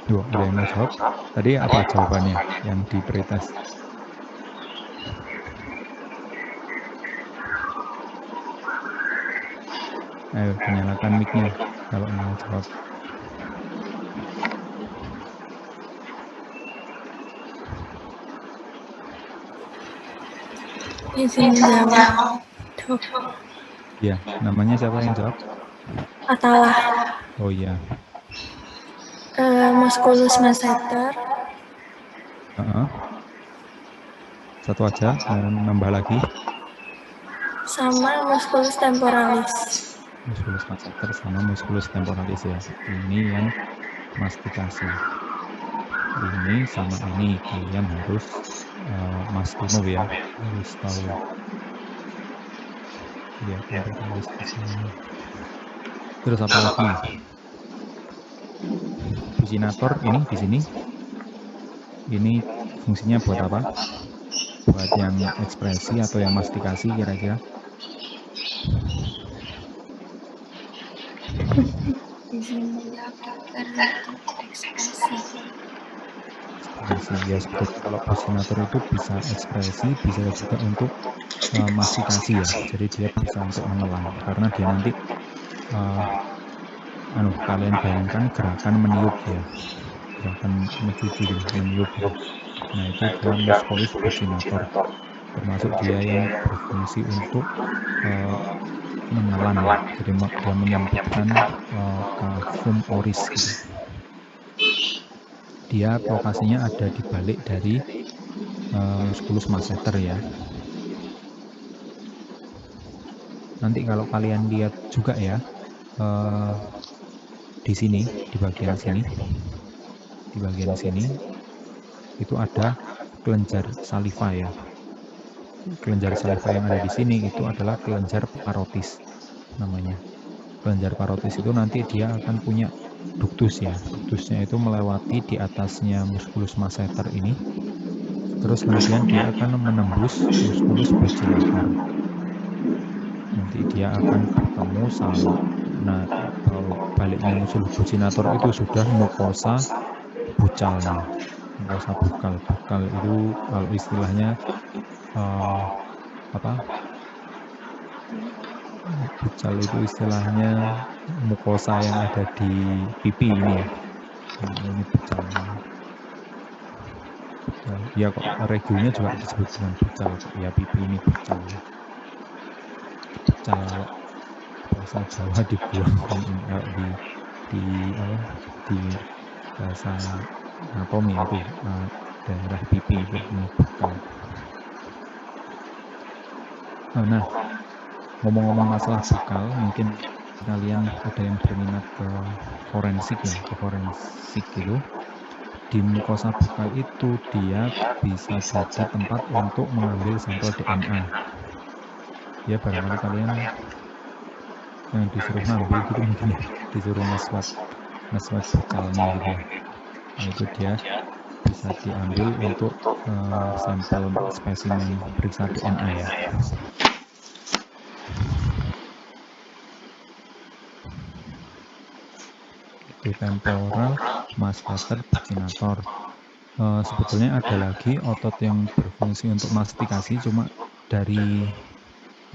Ada yang mau jawab? Tadi apa jawabannya yang di pretest? Ayo, nyalakan mic-nya kalau mau jawab. Izin jawab. Iya, namanya siapa yang jawab? Atalah. Oh iya. Musculus masseter. Satu aja, mau nambah lagi? Sama musculus temporalis. Musculus masseter sama musculus temporalis ya. Ini yang mastikasi. Ini sama ini kalian harus Mas Kuno ya, harus tahu. Ya, temporalis di sini. Terus apa lagi? Bucinator ini di sini. Ini fungsinya buat apa? Buat yang ekspresi atau yang mastikasi kira-kira? Ekspresi ya, sebetulnya kalau bucinator itu bisa ekspresi, bisa juga untuk mastikasi ya. Jadi dia bisa untuk menelan karena dia nanti kalian bayangkan gerakan meniup ya, gerakan mencuci gitu, meniup gitu. Nah itu dia musculus bucinator, termasuk dia yang berfungsi untuk menelan ya. Jadi dia menyempitkan cavum oris gitu. Dia lokasinya ada di balik dari musculus masseter ya. Nanti kalau kalian lihat juga ya di sini, di bagian sini itu ada kelenjar saliva ya. Kelenjar saliva yang ada di sini itu adalah kelenjar parotis namanya. Kelenjar parotis itu nanti dia akan punya ductus ya. Ductusnya itu melewati di atasnya musculus masseter ini. Terus kemudian dia akan menembus musculus buccinator. Nanti dia akan bertemu sama baliknya musculus buccinator itu sudah mukosa bucalnya. Mukosa bukal. Bukal itu kalau istilahnya bucal itu istilahnya mukosa yang ada di pipi ini ya. Nah, ini bucalnya. Ya kok regionya juga disebut dengan bucal kok. Ya pipi ini bucal. kalau bahasa Jawa dibuang di bahasa anatomi itu daerah pipi itu ini bukal. Nah, ngomong-ngomong masalah bukal, mungkin kalian ada yang berminat ke forensik ya, ke forensik itu. Di mukosa bukal itu dia bisa jadi tempat untuk mengambil sampel DNA. Ya barangkali kalian yang disuruh ngambil gitu mungkin ya, disuruh ngeswab bukalnya gitu ya. Nah itu dia bisa diambil untuk sampel spesimen periksa DNA ya. Itu temporal, masseter, buccinator. Sebetulnya ada lagi otot yang berfungsi untuk mastikasi, cuma dari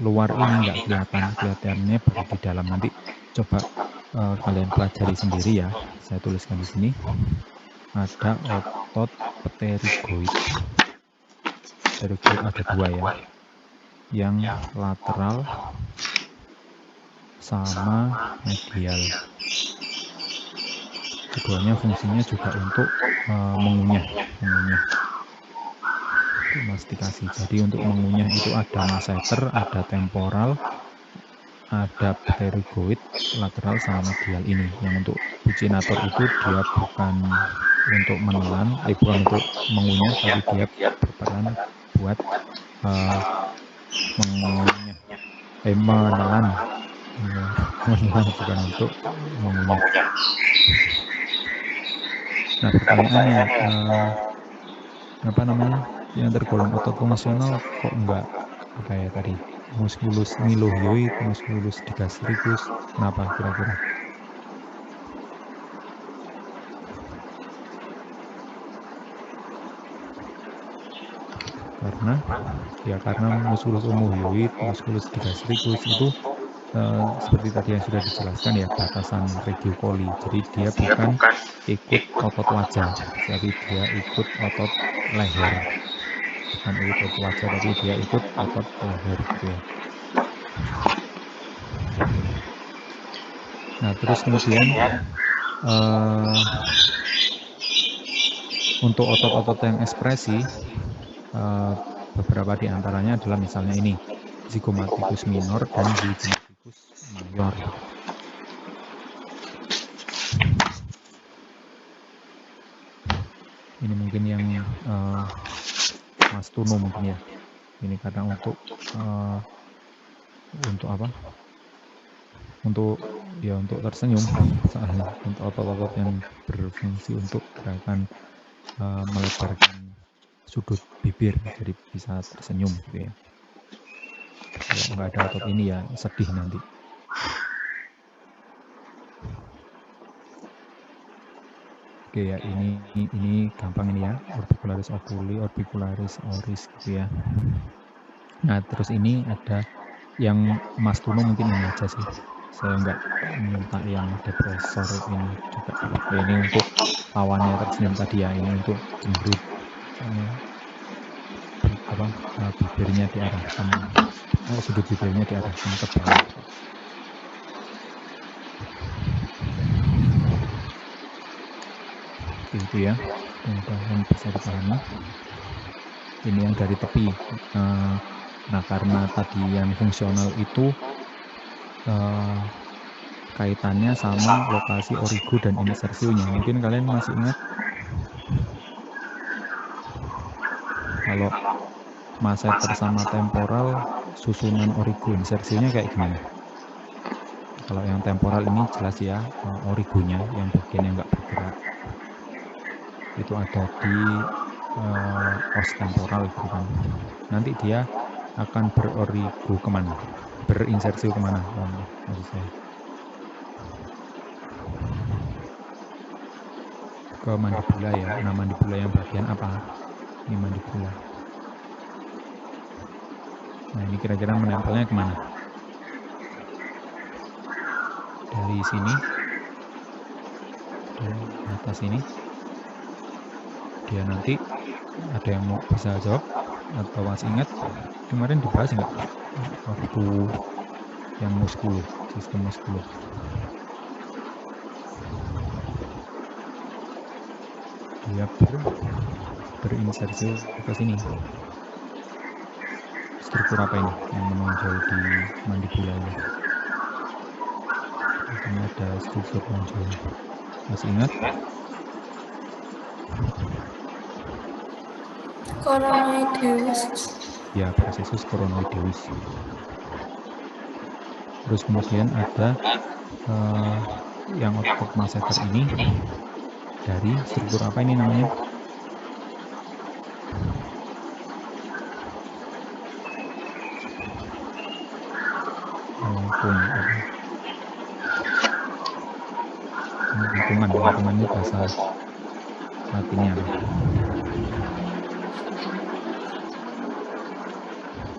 luar ini nggak kelihatan, kelihatannya baru di dalam. Nanti coba kalian pelajari sendiri ya. Saya tuliskan di sini. Ada otot pterygoid. Pterygoid ada dua ya, yang lateral sama medial. Keduanya fungsinya juga untuk mengunyah, untuk mastikasi. Jadi untuk mengunyah itu ada masseter, ada temporal, ada pterygoid, lateral sama medial ini. Yang untuk buccinator itu dia bukan untuk menelan, bukan untuk mengunyah, tapi dia berperan buat mengunyah, menelan, bukan untuk mengunyah. Nah pertanyaannya, apa namanya, yang tergolong otot fungsional kok enggak kayak tadi musculus milohyoid, musculus digastricus, kenapa kira-kira? Karena musculus omohyoid, musculus digastricus itu seperti tadi yang sudah dijelaskan ya, batasan regio coli. Jadi dia bukan ikut otot wajah, tapi dia ikut otot leher. Bukan ikut otot wajah, tapi dia ikut otot leher gitu ya. Nah terus kemudian untuk otot-otot yang ekspresi, beberapa diantaranya adalah misalnya ini, zygomaticus minor dan zygomaticus mayor. Ini mungkin yang Mas Tuno mungkin ya. Ini karena untuk apa? Untuk tersenyum, soalnya untuk otot-otot yang berfungsi untuk gerakan melebarkan sudut bibir, jadi bisa tersenyum gitu ya. Kalau nggak ada otot ini ya sedih nanti. Oke ya, ini gampang ini ya, orbicularis oculi, orbicularis oris gitu ya. Nah terus ini ada yang Mas Tuno mungkin ini aja sih, saya nggak minta yang depresor ini juga. Ini untuk lawannya tersenyum tadi ya, ini untuk cemberut, soalnya bibirnya diarahkan, sudut bibirnya diarahkan ke bawah. Itu ya, mudah-mudahan bisa dipahami. Ini yang dari tepi. Nah karena tadi yang fungsional itu kaitannya sama lokasi origo dan insersionya. Mungkin kalian masih ingat kalau masseter sama temporal susunan origo insersionya kayak gimana? Kalau yang temporal ini jelas ya, origonya yang bagian yang nggak bergerak itu ada di os temporal gitu kan. Nanti dia akan berorigo kemana? Berinsersio kemana? Maksud saya ke mandibula ya. Nah mandibula yang bagian apa? Ini mandibula. Nah ini kira-kira menempelnya kemana? Dari sini, dari atas ini. Dia nanti ada yang mau bisa jawab atau masih ingat kemarin dibahas nggak waktu yang muskulus, sistem muskulus. Dia berinsersi ke sini. Struktur apa ini yang menonjol di mandibula ini? Di sini ada struktur menonjol. Masih ingat? Coronoideus. Ya, processus coronoideus. Terus kemudian ada yang otot masseter ini dari struktur apa ini namanya? Lengkungan ini bahasa Latinnya apa?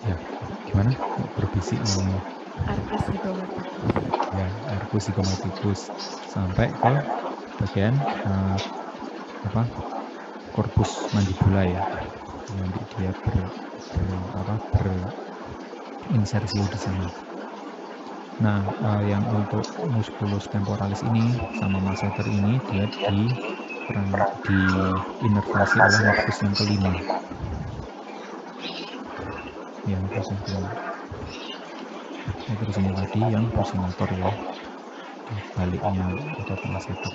Ya, gimana? Berbisik ngomongnya. Arcus zygomaticus. Ya, Arcus zygomaticus sampai ke bagian corpus mandibula ya. Nanti dia berinsersi di sana. Nah, yang untuk musculus temporalis ini sama masseter ini dia diinervasi oleh nervus yang kelima. Ya, nervus yang kelima. Nah, terus ini tadi yang posinator ya, di baliknya otot masseter.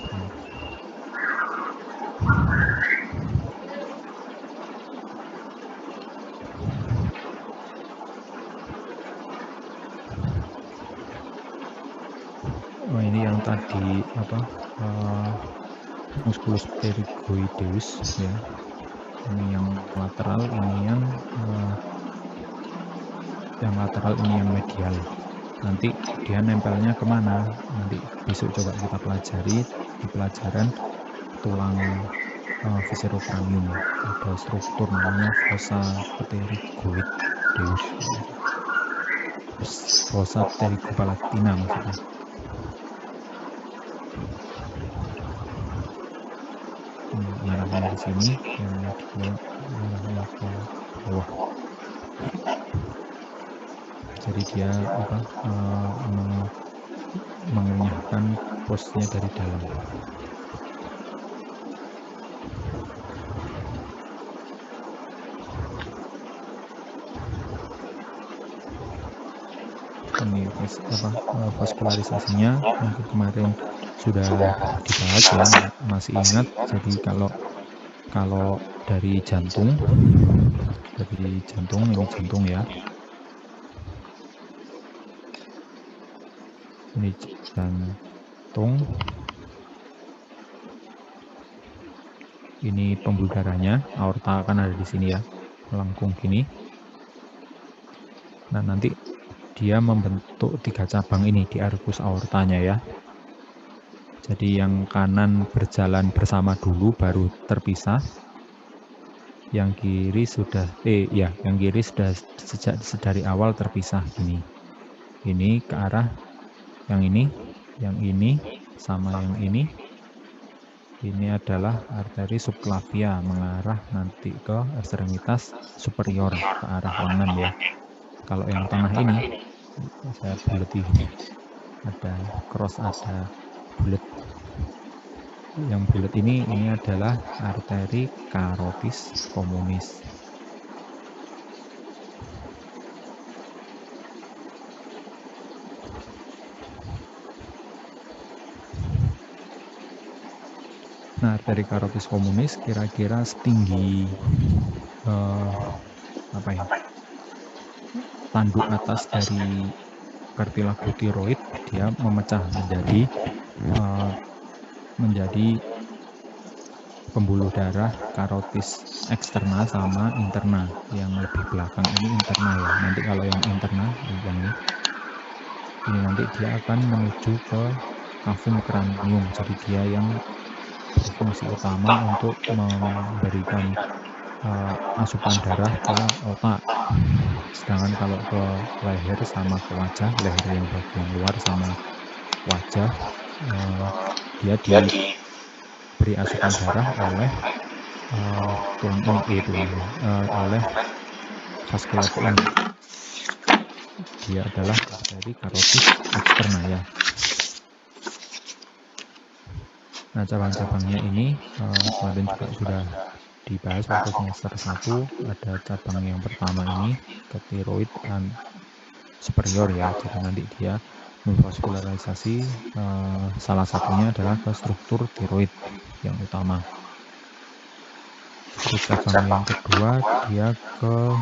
Oh, ini yang tadi musculus pterygoideus ya. Ini yang lateral, ini yang lateral, ini yang medial. Nanti dia nempelnya kemana? Nanti besok coba kita pelajari di pelajaran tulang viscerocranium. Ada struktur namanya fossa pterygoideus, fossa pterygopalatina maksudnya. Arahnya di sini, yang kedua arahnya ke bawah. Jadi dia mengenyahkan posnya dari dalam. Ini vaskularisasinya yang kemarin sudah dibahas ya, masih ingat. Jadi kalau dari jantung ini jantung ya, ini jantung, ini pembuluh darahnya, aorta akan ada di sini ya, melengkung gini. Nah, nanti dia membentuk 3 cabang ini di arcus aortanya ya. Jadi yang kanan berjalan bersama dulu baru terpisah. Yang kiri sudah sejak dari awal terpisah gini. Ini ke arah yang ini sama yang ini. Ini adalah arteri subclavia mengarah nanti ke ekstremitas superior ke arah lengan ya. Kalau yang tengah ini saya bulat ini, ada cross, ada bulat. Yang bulat ini adalah arteri carotis communis. Nah, arteri carotis communis kira-kira setinggi tanduk atas dari cartilago tiroid. Dia memecah menjadi pembuluh darah karotis eksterna sama interna. Yang lebih belakang ini interna ya. Nanti kalau yang interna ini nanti dia akan menuju ke cavum cranium. Jadi dia yang berfungsi utama untuk memberikan asupan darah ke otak. Sedangkan kalau ke leher sama ke wajah, leher yang bagian luar sama wajah, dia diberi asupan darah oleh tulang ini, oleh vaskulatur ini. Dia adalah arteri karotis eksterna ya. Nah, cabang-cabangnya ini kemarin juga sudah dibahas waktu semester 1. Ada cabang yang pertama ini ke tiroid superior ya. Jadi nanti dia memvaskularisasi salah satunya adalah ke struktur tiroid yang utama. Terus cabang yang kedua dia ke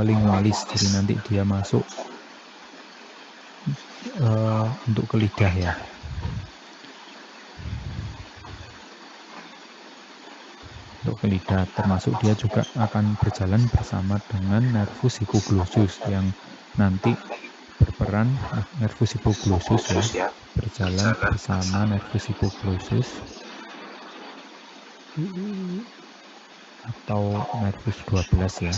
lingualis. Jadi nanti dia masuk untuk ke lidah ya. Untuk ke lidah, termasuk dia juga akan berjalan bersama dengan nervus hipoglossus yang nanti berperan nervus hipoglossus ya, berjalan bersama nervus hipoglossus atau nervus 12 ya.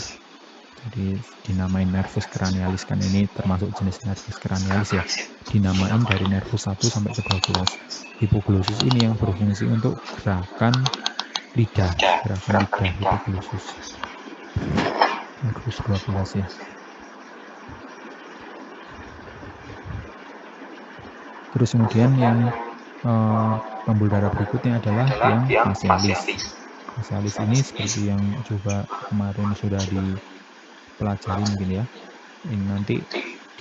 Jadi dinamain nervus cranialis, kan ini termasuk jenis nervus cranialis ya. Dinamain dari nervus 1 sampai ke 12. Hipoglossus ini yang berfungsi untuk gerakan lidah hipoglossus. Nervus 12 ya. Terus kemudian yang pembuluh darah berikutnya adalah yang facialis. Facialis ini seperti yang juga kemarin sudah dipelajari mungkin ya. Ini nanti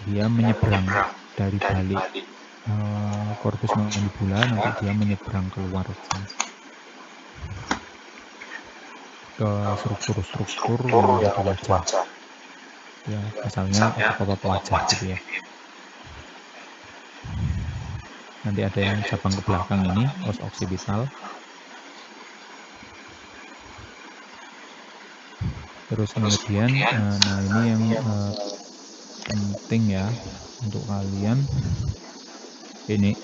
dia menyeberang dari balik corpus mandibula, nanti dia menyeberang keluar ke struktur-struktur yang ada di wajah. Ya, misalnya otot-otot wajah gitu ya. Nanti ada yang cabang ke belakang ini, os occipital. Terus kemudian, nah ini yang penting ya untuk kalian. Ini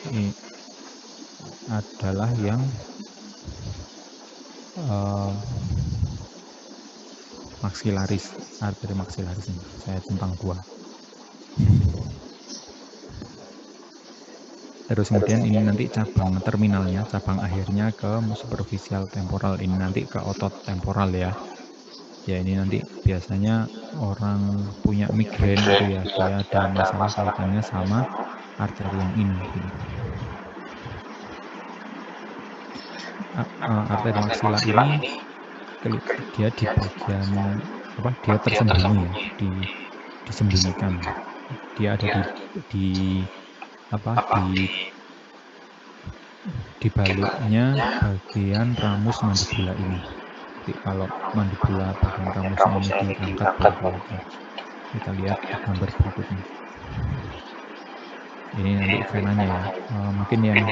adalah yang maksilaris, arteri maksilaris ini. Saya centang 2. Terus kemudian ini nanti cabang terminalnya, cabang akhirnya ke superficial temporal. Ini nanti ke otot temporal ya. Ya ini nanti biasanya orang punya migrain gitu ya, dia ada masalah kaitannya sama arteri yang ini. Arteri maksila ini dia di bagian dia tersembunyi ya, disembunyikan. Dia ada di baliknya bagian ramus mandibula ini. Jadi kalau mandibula bagian ramusnya ini diangkat begitu. Kita lihat di gambar berikutnya. Ini nanti venanya ya. Mungkin yang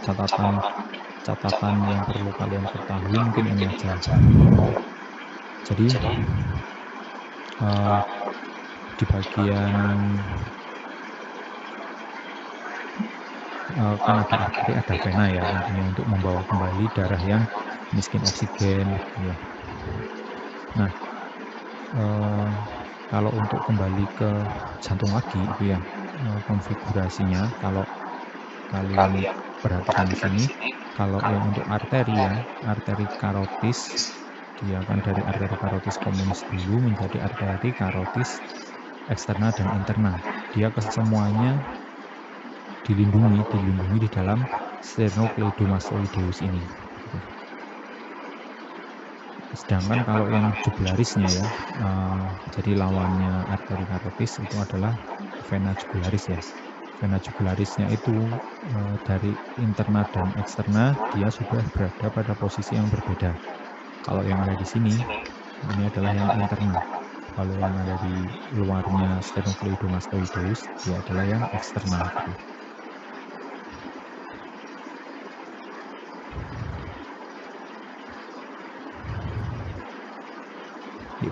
catatan yang perlu kalian ketahui mungkin ini aja. Jadi di bagian kan ada arteri, ada vena ya, intinya untuk membawa kembali darah yang miskin oksigen ya. Nah, kalau untuk kembali ke jantung lagi itu ya, konfigurasinya kalau kalian perhatikan di sini, kalau yang untuk arteri ya, arteri karotis, dia akan dari arteri karotis komunis dulu menjadi arteri karotis eksterna dan interna. Dia kesemuanya dilindungi di dalam sternocleidomastoideus ini. Sedangkan kalau yang jugularisnya ya, jadi lawannya arteri karotis itu adalah vena jugularis ya. Vena jugularisnya itu dari interna dan eksterna dia sudah berada pada posisi yang berbeda. Kalau yang ada di sini ini adalah yang interna. Kalau yang ada di luarnya sternocleidomastoideus dia adalah yang eksterna.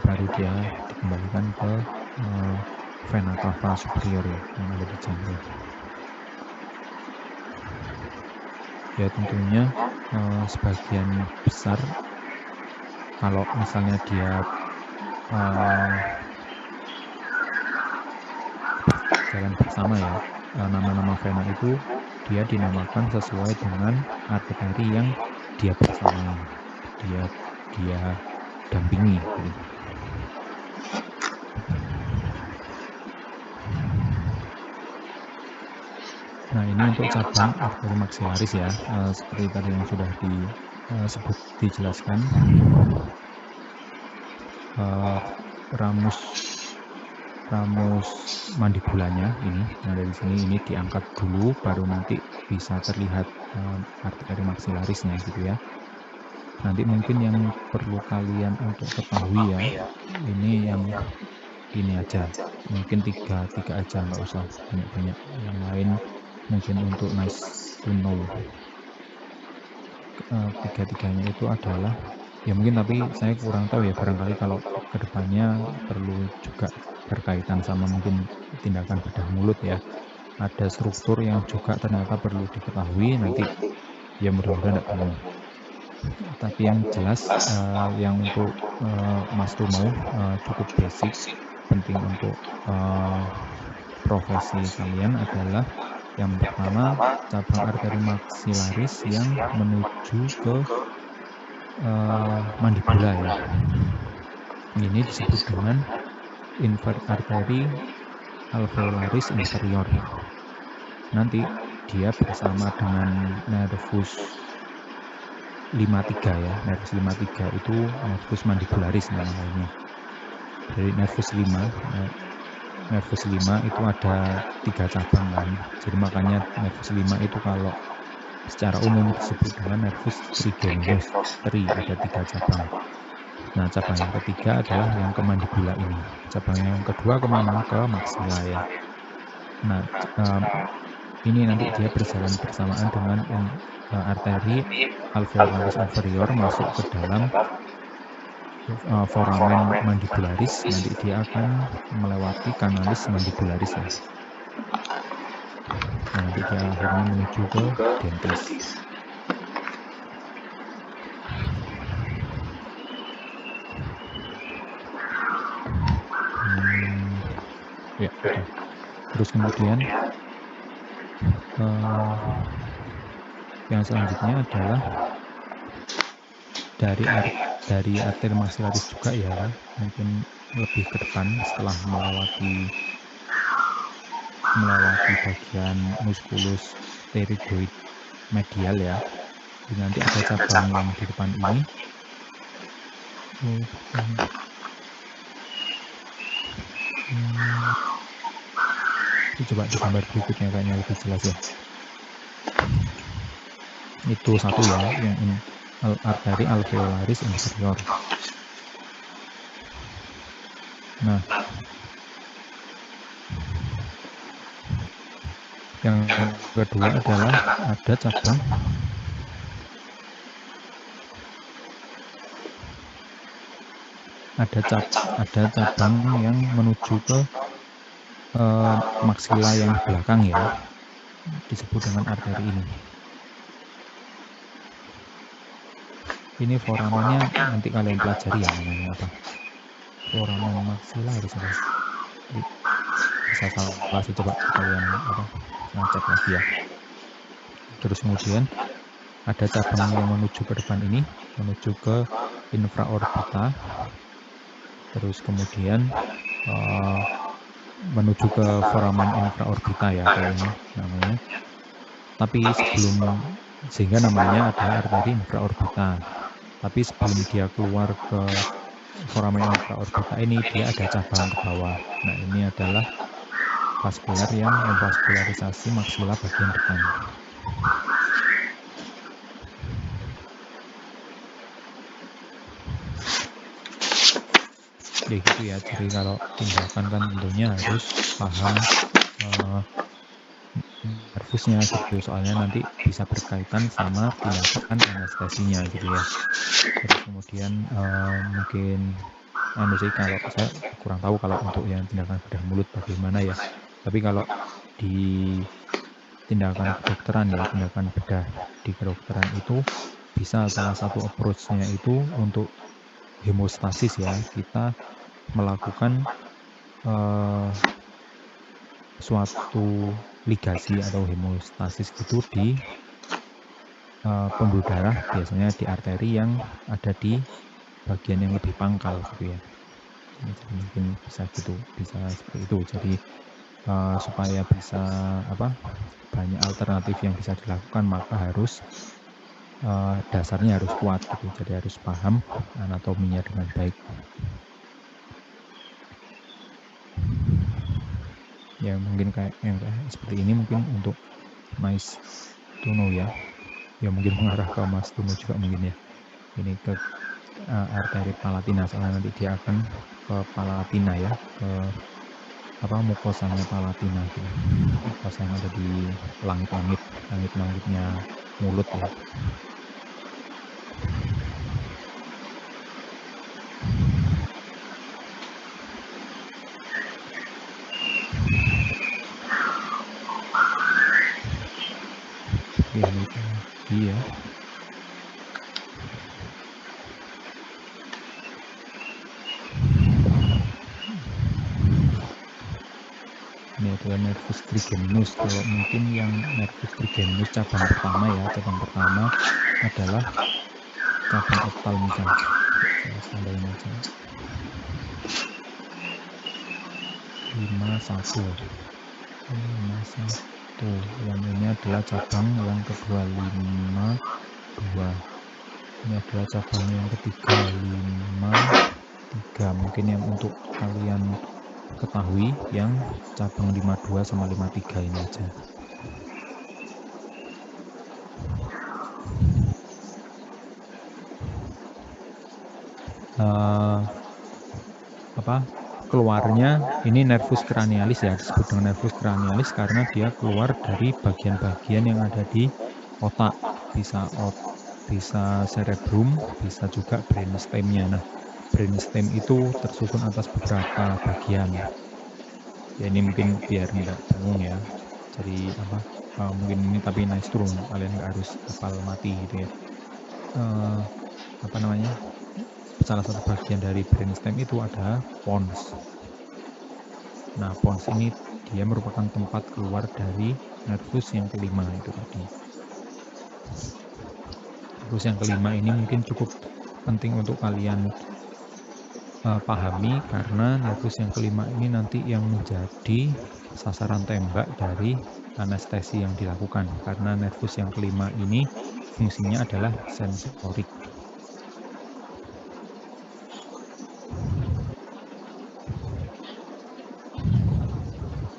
Baru dia dikembalikan ke vena cava superior ya, yang ada di jantung. Ya tentunya sebagian besar kalau misalnya dia jalan bersama ya, nama-nama vena itu dia dinamakan sesuai dengan arteri yang dia bersama, dia dampingi gitu. Nah, ini untuk cabang arteri maksilaris ya, seperti tadi yang sudah dijelaskan. Ramus mandibulanya ini yang ada di sini, ini diangkat dulu, baru nanti bisa terlihat arteri maksilarisnya gitu ya. Nanti mungkin yang perlu kalian untuk ketahui ya, ini yang ini aja, mungkin tiga aja, nggak usah banyak-banyak. Yang lain mungkin untuk nice to know. Tiga-tiganya itu adalah ya mungkin, tapi saya kurang tahu ya, barangkali kalau kedepannya perlu juga berkaitan sama mungkin tindakan bedah mulut ya. Ada struktur yang juga ternyata perlu diketahui, nanti ya mudah-mudahan tidak bingung. Tapi yang jelas yang untuk Mas to know cukup basic, penting untuk profesi kalian adalah yang pertama cabang arteri maksilaris yang menuju ke mandibula ya. Ini disebut dengan arteri alveolaris inferior. Nanti dia bersama dengan nervus 53 ya. Nervus 53 itu nervus mandibularis nama lainnya. Dari nervus 5 itu ada 3 cabang kan. Jadi makanya nervus 5 itu kalau secara umum disebut dengan nervus trigeminus, ada 3 cabang. Nah, cabang yang ketiga adalah yang ke mandibula ini. Cabang yang kedua kemana? Ke maksila ya. Nah, ini nanti dia berjalan bersamaan dengan arteri alveolaris inferior masuk ke dalam foramen mandibularis. Nanti dia akan melewati kanalis mandibularis ya. Nah, nanti dia akhirnya menuju ke dentis. Ya, udah. Terus kemudian yang selanjutnya adalah dari arteri maksilaris juga ya, mungkin lebih ke depan setelah melewati bagian musculus pterygoid medial ya. Jadi nanti ada cabang yang di depan ini. Coba di gambar berikutnya kayaknya lebih jelas ya. Itu satu ya, yang arteri alveolaris inferior. Nah, yang kedua adalah ada cabang yang menuju ke maksila yang di belakang ya, disebut dengan arteri ini. Ini foramennya nanti kalian pelajari ya, namanya apa? Foramen maksilaris apa? Bisa salah sih, coba kalian cek lagi ya. Terus kemudian ada cabang yang menuju ke depan ini, menuju ke infraorbita. Terus kemudian menuju ke foramen infraorbita ya kayaknya namanya. Tapi sehingga namanya adalah arteri infraorbita. Tapi sebelum dia keluar ke foramen infraorbita ini, dia ada cabang ke bawah. Nah, ini adalah vaskular yang memvaskularisasi maksila bagian depan. Ya gitu ya, jadi kalau tindakan kan tentunya harus paham nervusnya gitu, soalnya nanti bisa berkaitan sama tindakan anestesinya gitu ya. Terus kemudian mungkin sih, kalau saya kurang tahu kalau untuk yang tindakan bedah mulut bagaimana ya. Tapi kalau di tindakan kedokteran ya, tindakan bedah di kedokteran itu bisa salah satu approach-nya itu untuk hemostasis ya. Kita melakukan suatu ligasi atau hemostasis itu di pembuluh darah, biasanya di arteri yang ada di bagian yang lebih pangkal gitu ya. Jadi mungkin bisa gitu, bisa seperti itu. Jadi supaya bisa banyak alternatif yang bisa dilakukan, maka harus dasarnya harus kuat gitu. Jadi harus paham anatominya dengan baik. Ya mungkin kayak yang seperti ini mungkin untuk Mas Tuno ya. Ya mungkin mengarah ke Mas Tuno juga mungkin ya. Ini ke arteri palatina, soalnya nanti dia akan ke palatina ya, ke mukosanya palatina gitu. Mukosa yang ada di langit-langitnya mulut ya. Ini tadi ya. Ini adalah nervus trigeminus. Kalau mungkin yang nervus trigeminus cabang pertama ya, cabang pertama adalah cabang optalmika. Saya tambahin aja 51. Yang ini adalah cabang yang kedua 52. Ini adalah cabang yang ketiga 53. Mungkin yang untuk kalian ketahui yang cabang 52 sama 53 ini aja. Keluarnya ini nervus cranialis ya, disebut dengan nervus cranialis karena dia keluar dari bagian-bagian yang ada di otak, bisa cerebrum, bisa juga brainstemnya. Nah, brainstem itu tersusun atas beberapa bagian. Ya ini mungkin biar nggak bingung ya. Jadi mungkin ini tapi nice turun, kalian nggak harus hafal mati gitu ya. Salah satu bagian dari brainstem itu ada pons. Nah, pons ini dia merupakan tempat keluar dari nervus yang kelima itu tadi. Nervus yang kelima ini mungkin cukup penting untuk kalian pahami karena nervus yang kelima ini nanti yang menjadi sasaran tembak dari anestesi yang dilakukan, karena nervus yang kelima ini fungsinya adalah sensorik.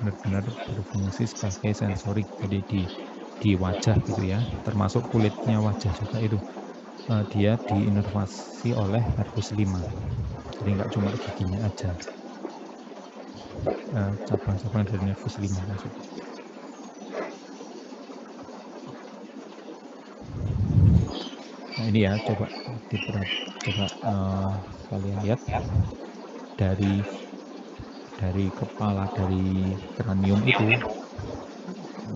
Benar-benar berfungsi sebagai sensorik, jadi di wajah gitu ya, termasuk kulitnya wajah juga itu dia diinervasi oleh nervus 5, jadi nggak cuma giginya aja, cabang-cabang dari nervus 5 maksudnya. Nah ini ya, coba kalian lihat dari kepala, dari kranium itu,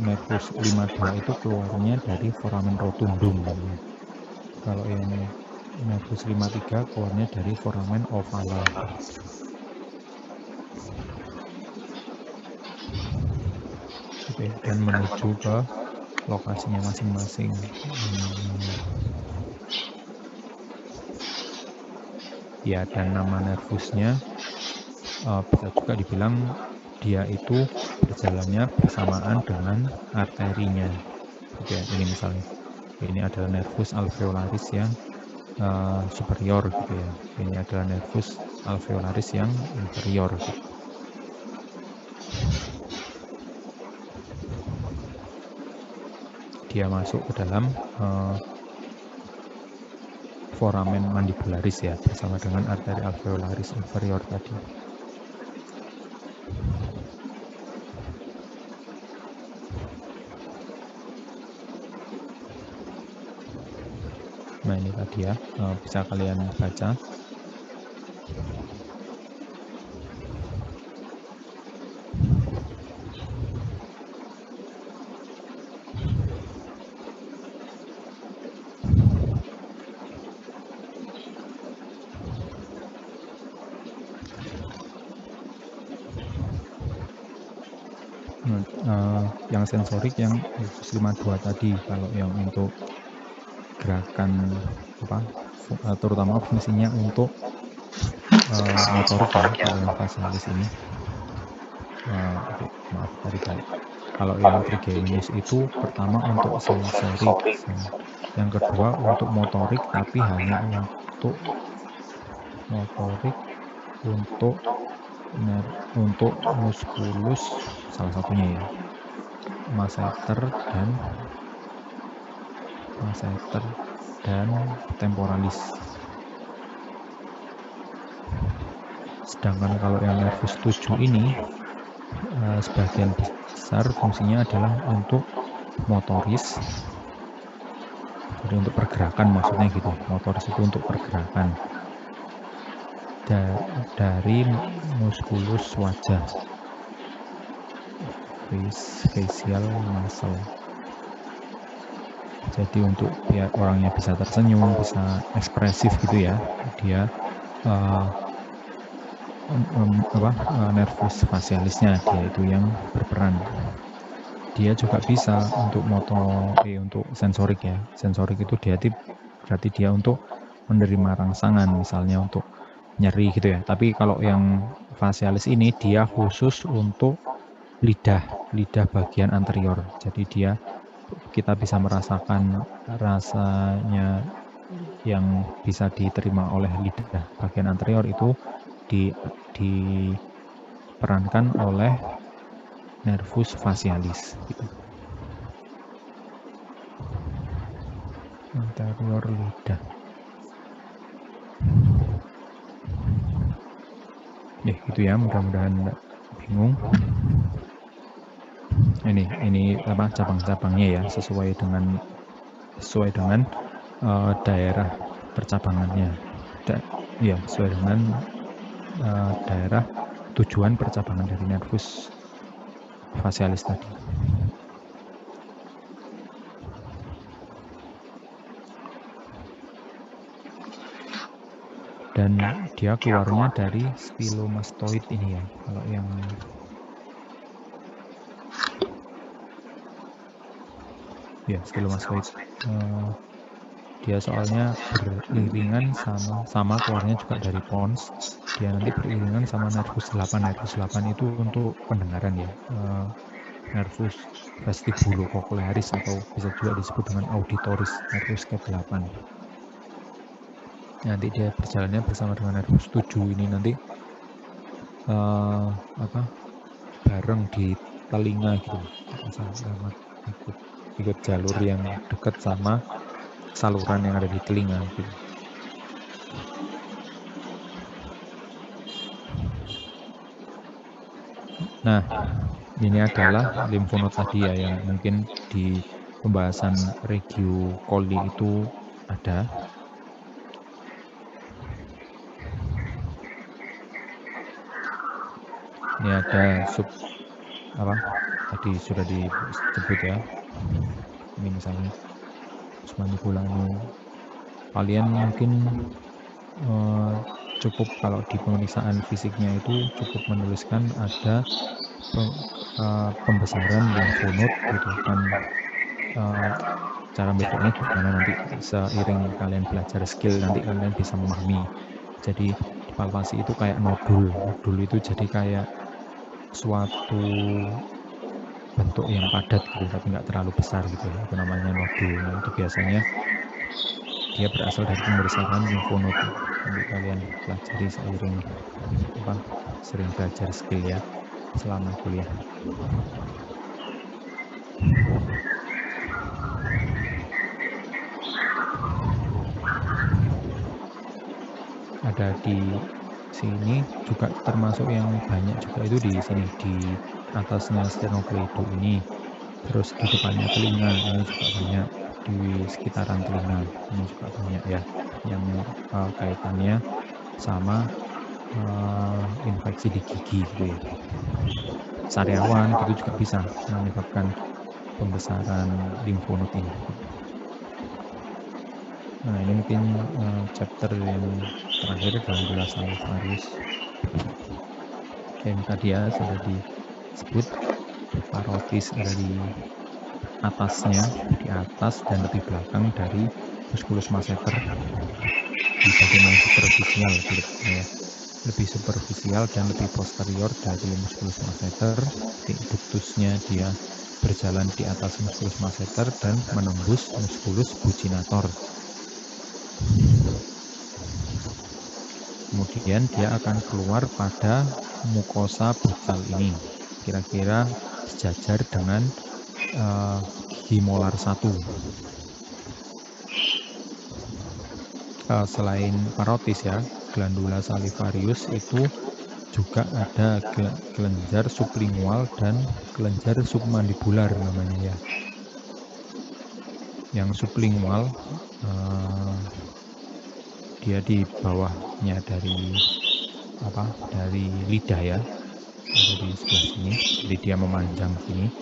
nervus 52 itu keluarnya dari foramen rotundum. Kalau yang nervus 53 keluarnya dari foramen ovale. Oke, dan menuju ke lokasinya masing-masing. Ya, dan nama nervusnya bisa juga dibilang dia itu berjalannya bersamaan dengan arterinya. Oke, ini misalnya ini adalah nervus alveolaris yang superior gitu ya. Ini adalah nervus alveolaris yang inferior gitu. Dia masuk ke dalam foramen mandibularis ya, bersama dengan arteri alveolaris inferior tadi. Nah ini tadi ya, bisa kalian baca. Yang sensorik yang nervus 52 tadi. Kalau yang untuk gerakan terutama fungsinya untuk motorik ya, kalau yang facialis ini. maaf tadi balik. Kalau yang trigeminus itu pertama untuk sensorik, yang kedua untuk motorik, tapi hanya untuk motorik, untuk muskulus salah satunya ya, masseter dan temporalis. Sedangkan kalau yang nervus 7 ini sebagian besar fungsinya adalah untuk motoris, jadi untuk pergerakan maksudnya gitu. Motoris itu untuk pergerakan dari muskulus wajah, facial muscle. Jadi untuk biar orangnya bisa tersenyum, bisa ekspresif gitu ya, dia nervus facialisnya dia itu yang berperan. Dia juga bisa untuk untuk sensorik ya. Sensorik itu berarti dia untuk menerima rangsangan, misalnya untuk nyeri gitu ya. Tapi kalau yang facialis ini dia khusus untuk lidah bagian anterior. Jadi kita bisa merasakan rasanya yang bisa diterima oleh lidah bagian anterior itu diperankan oleh nervus facialis gitu. Anterior lidah. Gitu ya, mudah-mudahan enggak bingung. Ini apa cabang-cabangnya ya, sesuai dengan daerah percabangannya. Sesuai dengan daerah tujuan percabangan dari nervus facialis tadi. Dan dia keluarnya dari stylomastoid ini ya. Kalau yang stylomastoid, dia soalnya beriringan sama keluarnya juga dari pons. Dia nanti beriringan sama nervus 8. Nervus 8 itu untuk pendengaran ya. Nervus vestibulocochlearis atau bisa juga disebut dengan auditoris, nervus ke-8. Nanti dia berjalannya bersama dengan nervus 7 ini nanti bareng di telinga gitu, ikut jalur yang dekat sama saluran yang ada di telinga gitu. Nah, ini adalah limfonod tadi ya, yang mungkin di pembahasan Regio Coli itu ada. Ini ada tadi sudah disebut ya. Ini misalnya manipulanu. Kalian mungkin cukup kalau di pemeriksaan fisiknya itu cukup menuliskan ada pembesaran limfonod gitu kan. Cara bedanya gimana nanti seiring kalian belajar skill nanti kalian bisa memahami. Jadi palpasi itu kayak nodul itu jadi kayak suatu bentuk yang padat gitu tapi nggak terlalu besar gitu ya, itu namanya nodul. Nah, itu biasanya dia berasal dari pembesaran limfonod. Nanti kalian pelajari sering belajar skill ya selama kuliah. Ada di sini juga termasuk yang banyak juga itu di sini di atasnya sternocleido ini, terus di depannya telinga ini juga banyak, di sekitaran telinga ini juga banyak ya yang kaitannya sama infeksi di gigi gitu ya. Sariawan gitu juga bisa menyebabkan pembesaran limfonod ini. Nah, ini mungkin chapter yang terakhir dalam penjelasan varius. Yang tadi ya sudah disebut, parotis ada di atasnya, di atas dan lebih belakang dari musculus masseter di bagian yang superficial kulitnya ya. lebih superficial dan lebih posterior dari musculus masseter. Ductusnya dia berjalan di atas musculus masseter dan menembus musculus buccinator. Kemudian dia akan keluar pada mukosa buccal ini, kira-kira sejajar dengan gigi molar 1. Selain parotis ya, glandula salivarius itu juga ada kelenjar sublingual dan kelenjar submandibular namanya ya. Yang sublingual dia di bawahnya dari lidah ya, ada di sebelah sini, jadi dia memanjang sini.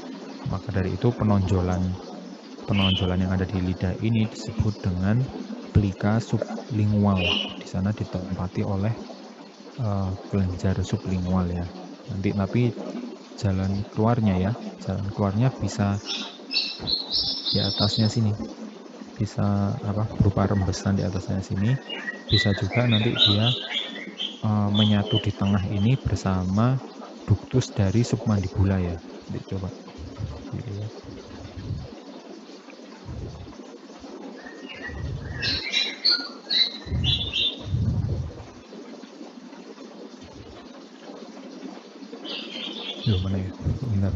Maka dari itu penonjolan yang ada di lidah ini disebut dengan plika sublingual. Di sana ditempati oleh kelenjar sublingual ya. Nanti tapi jalan keluarnya bisa di atasnya sini, bisa berupa rembesan di atasnya sini, bisa juga nanti dia menyatu di tengah ini bersama ductus dari submandibula ya. Jadi coba gitu ya. Mana ya? Bentar.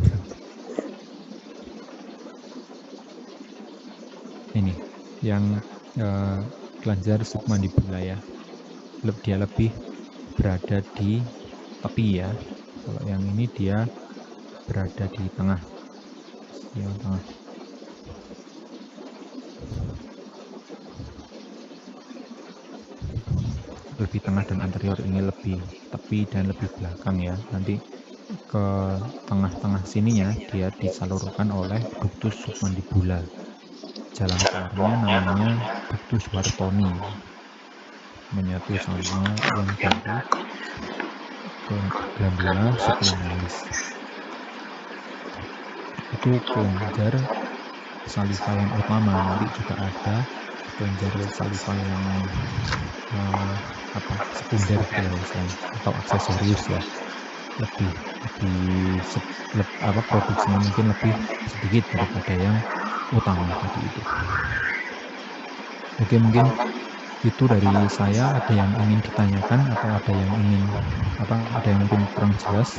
Ini yang kelenjar submandibula ya. Dia lebih berada di tepi ya. Kalau yang ini dia berada di tengah. Lebih tengah dan anterior, ini lebih tepi dan lebih belakang ya. Nanti ke tengah-tengah sininya dia disalurkan oleh ductus submandibula. Jalan keluarnya namanya ductus Whartoni, menyatu sama yang dari glandula sublingualis. Itu kelenjar saliva yang utama. Nanti juga ada kelenjar saliva yang sekunder gitu ya, atau aksesorius ya. Lebih produksinya mungkin lebih sedikit daripada yang utama tadi itu. Oke, mungkin itu dari saya. Ada yang ingin ditanyakan atau ada yang mungkin kurang jelas?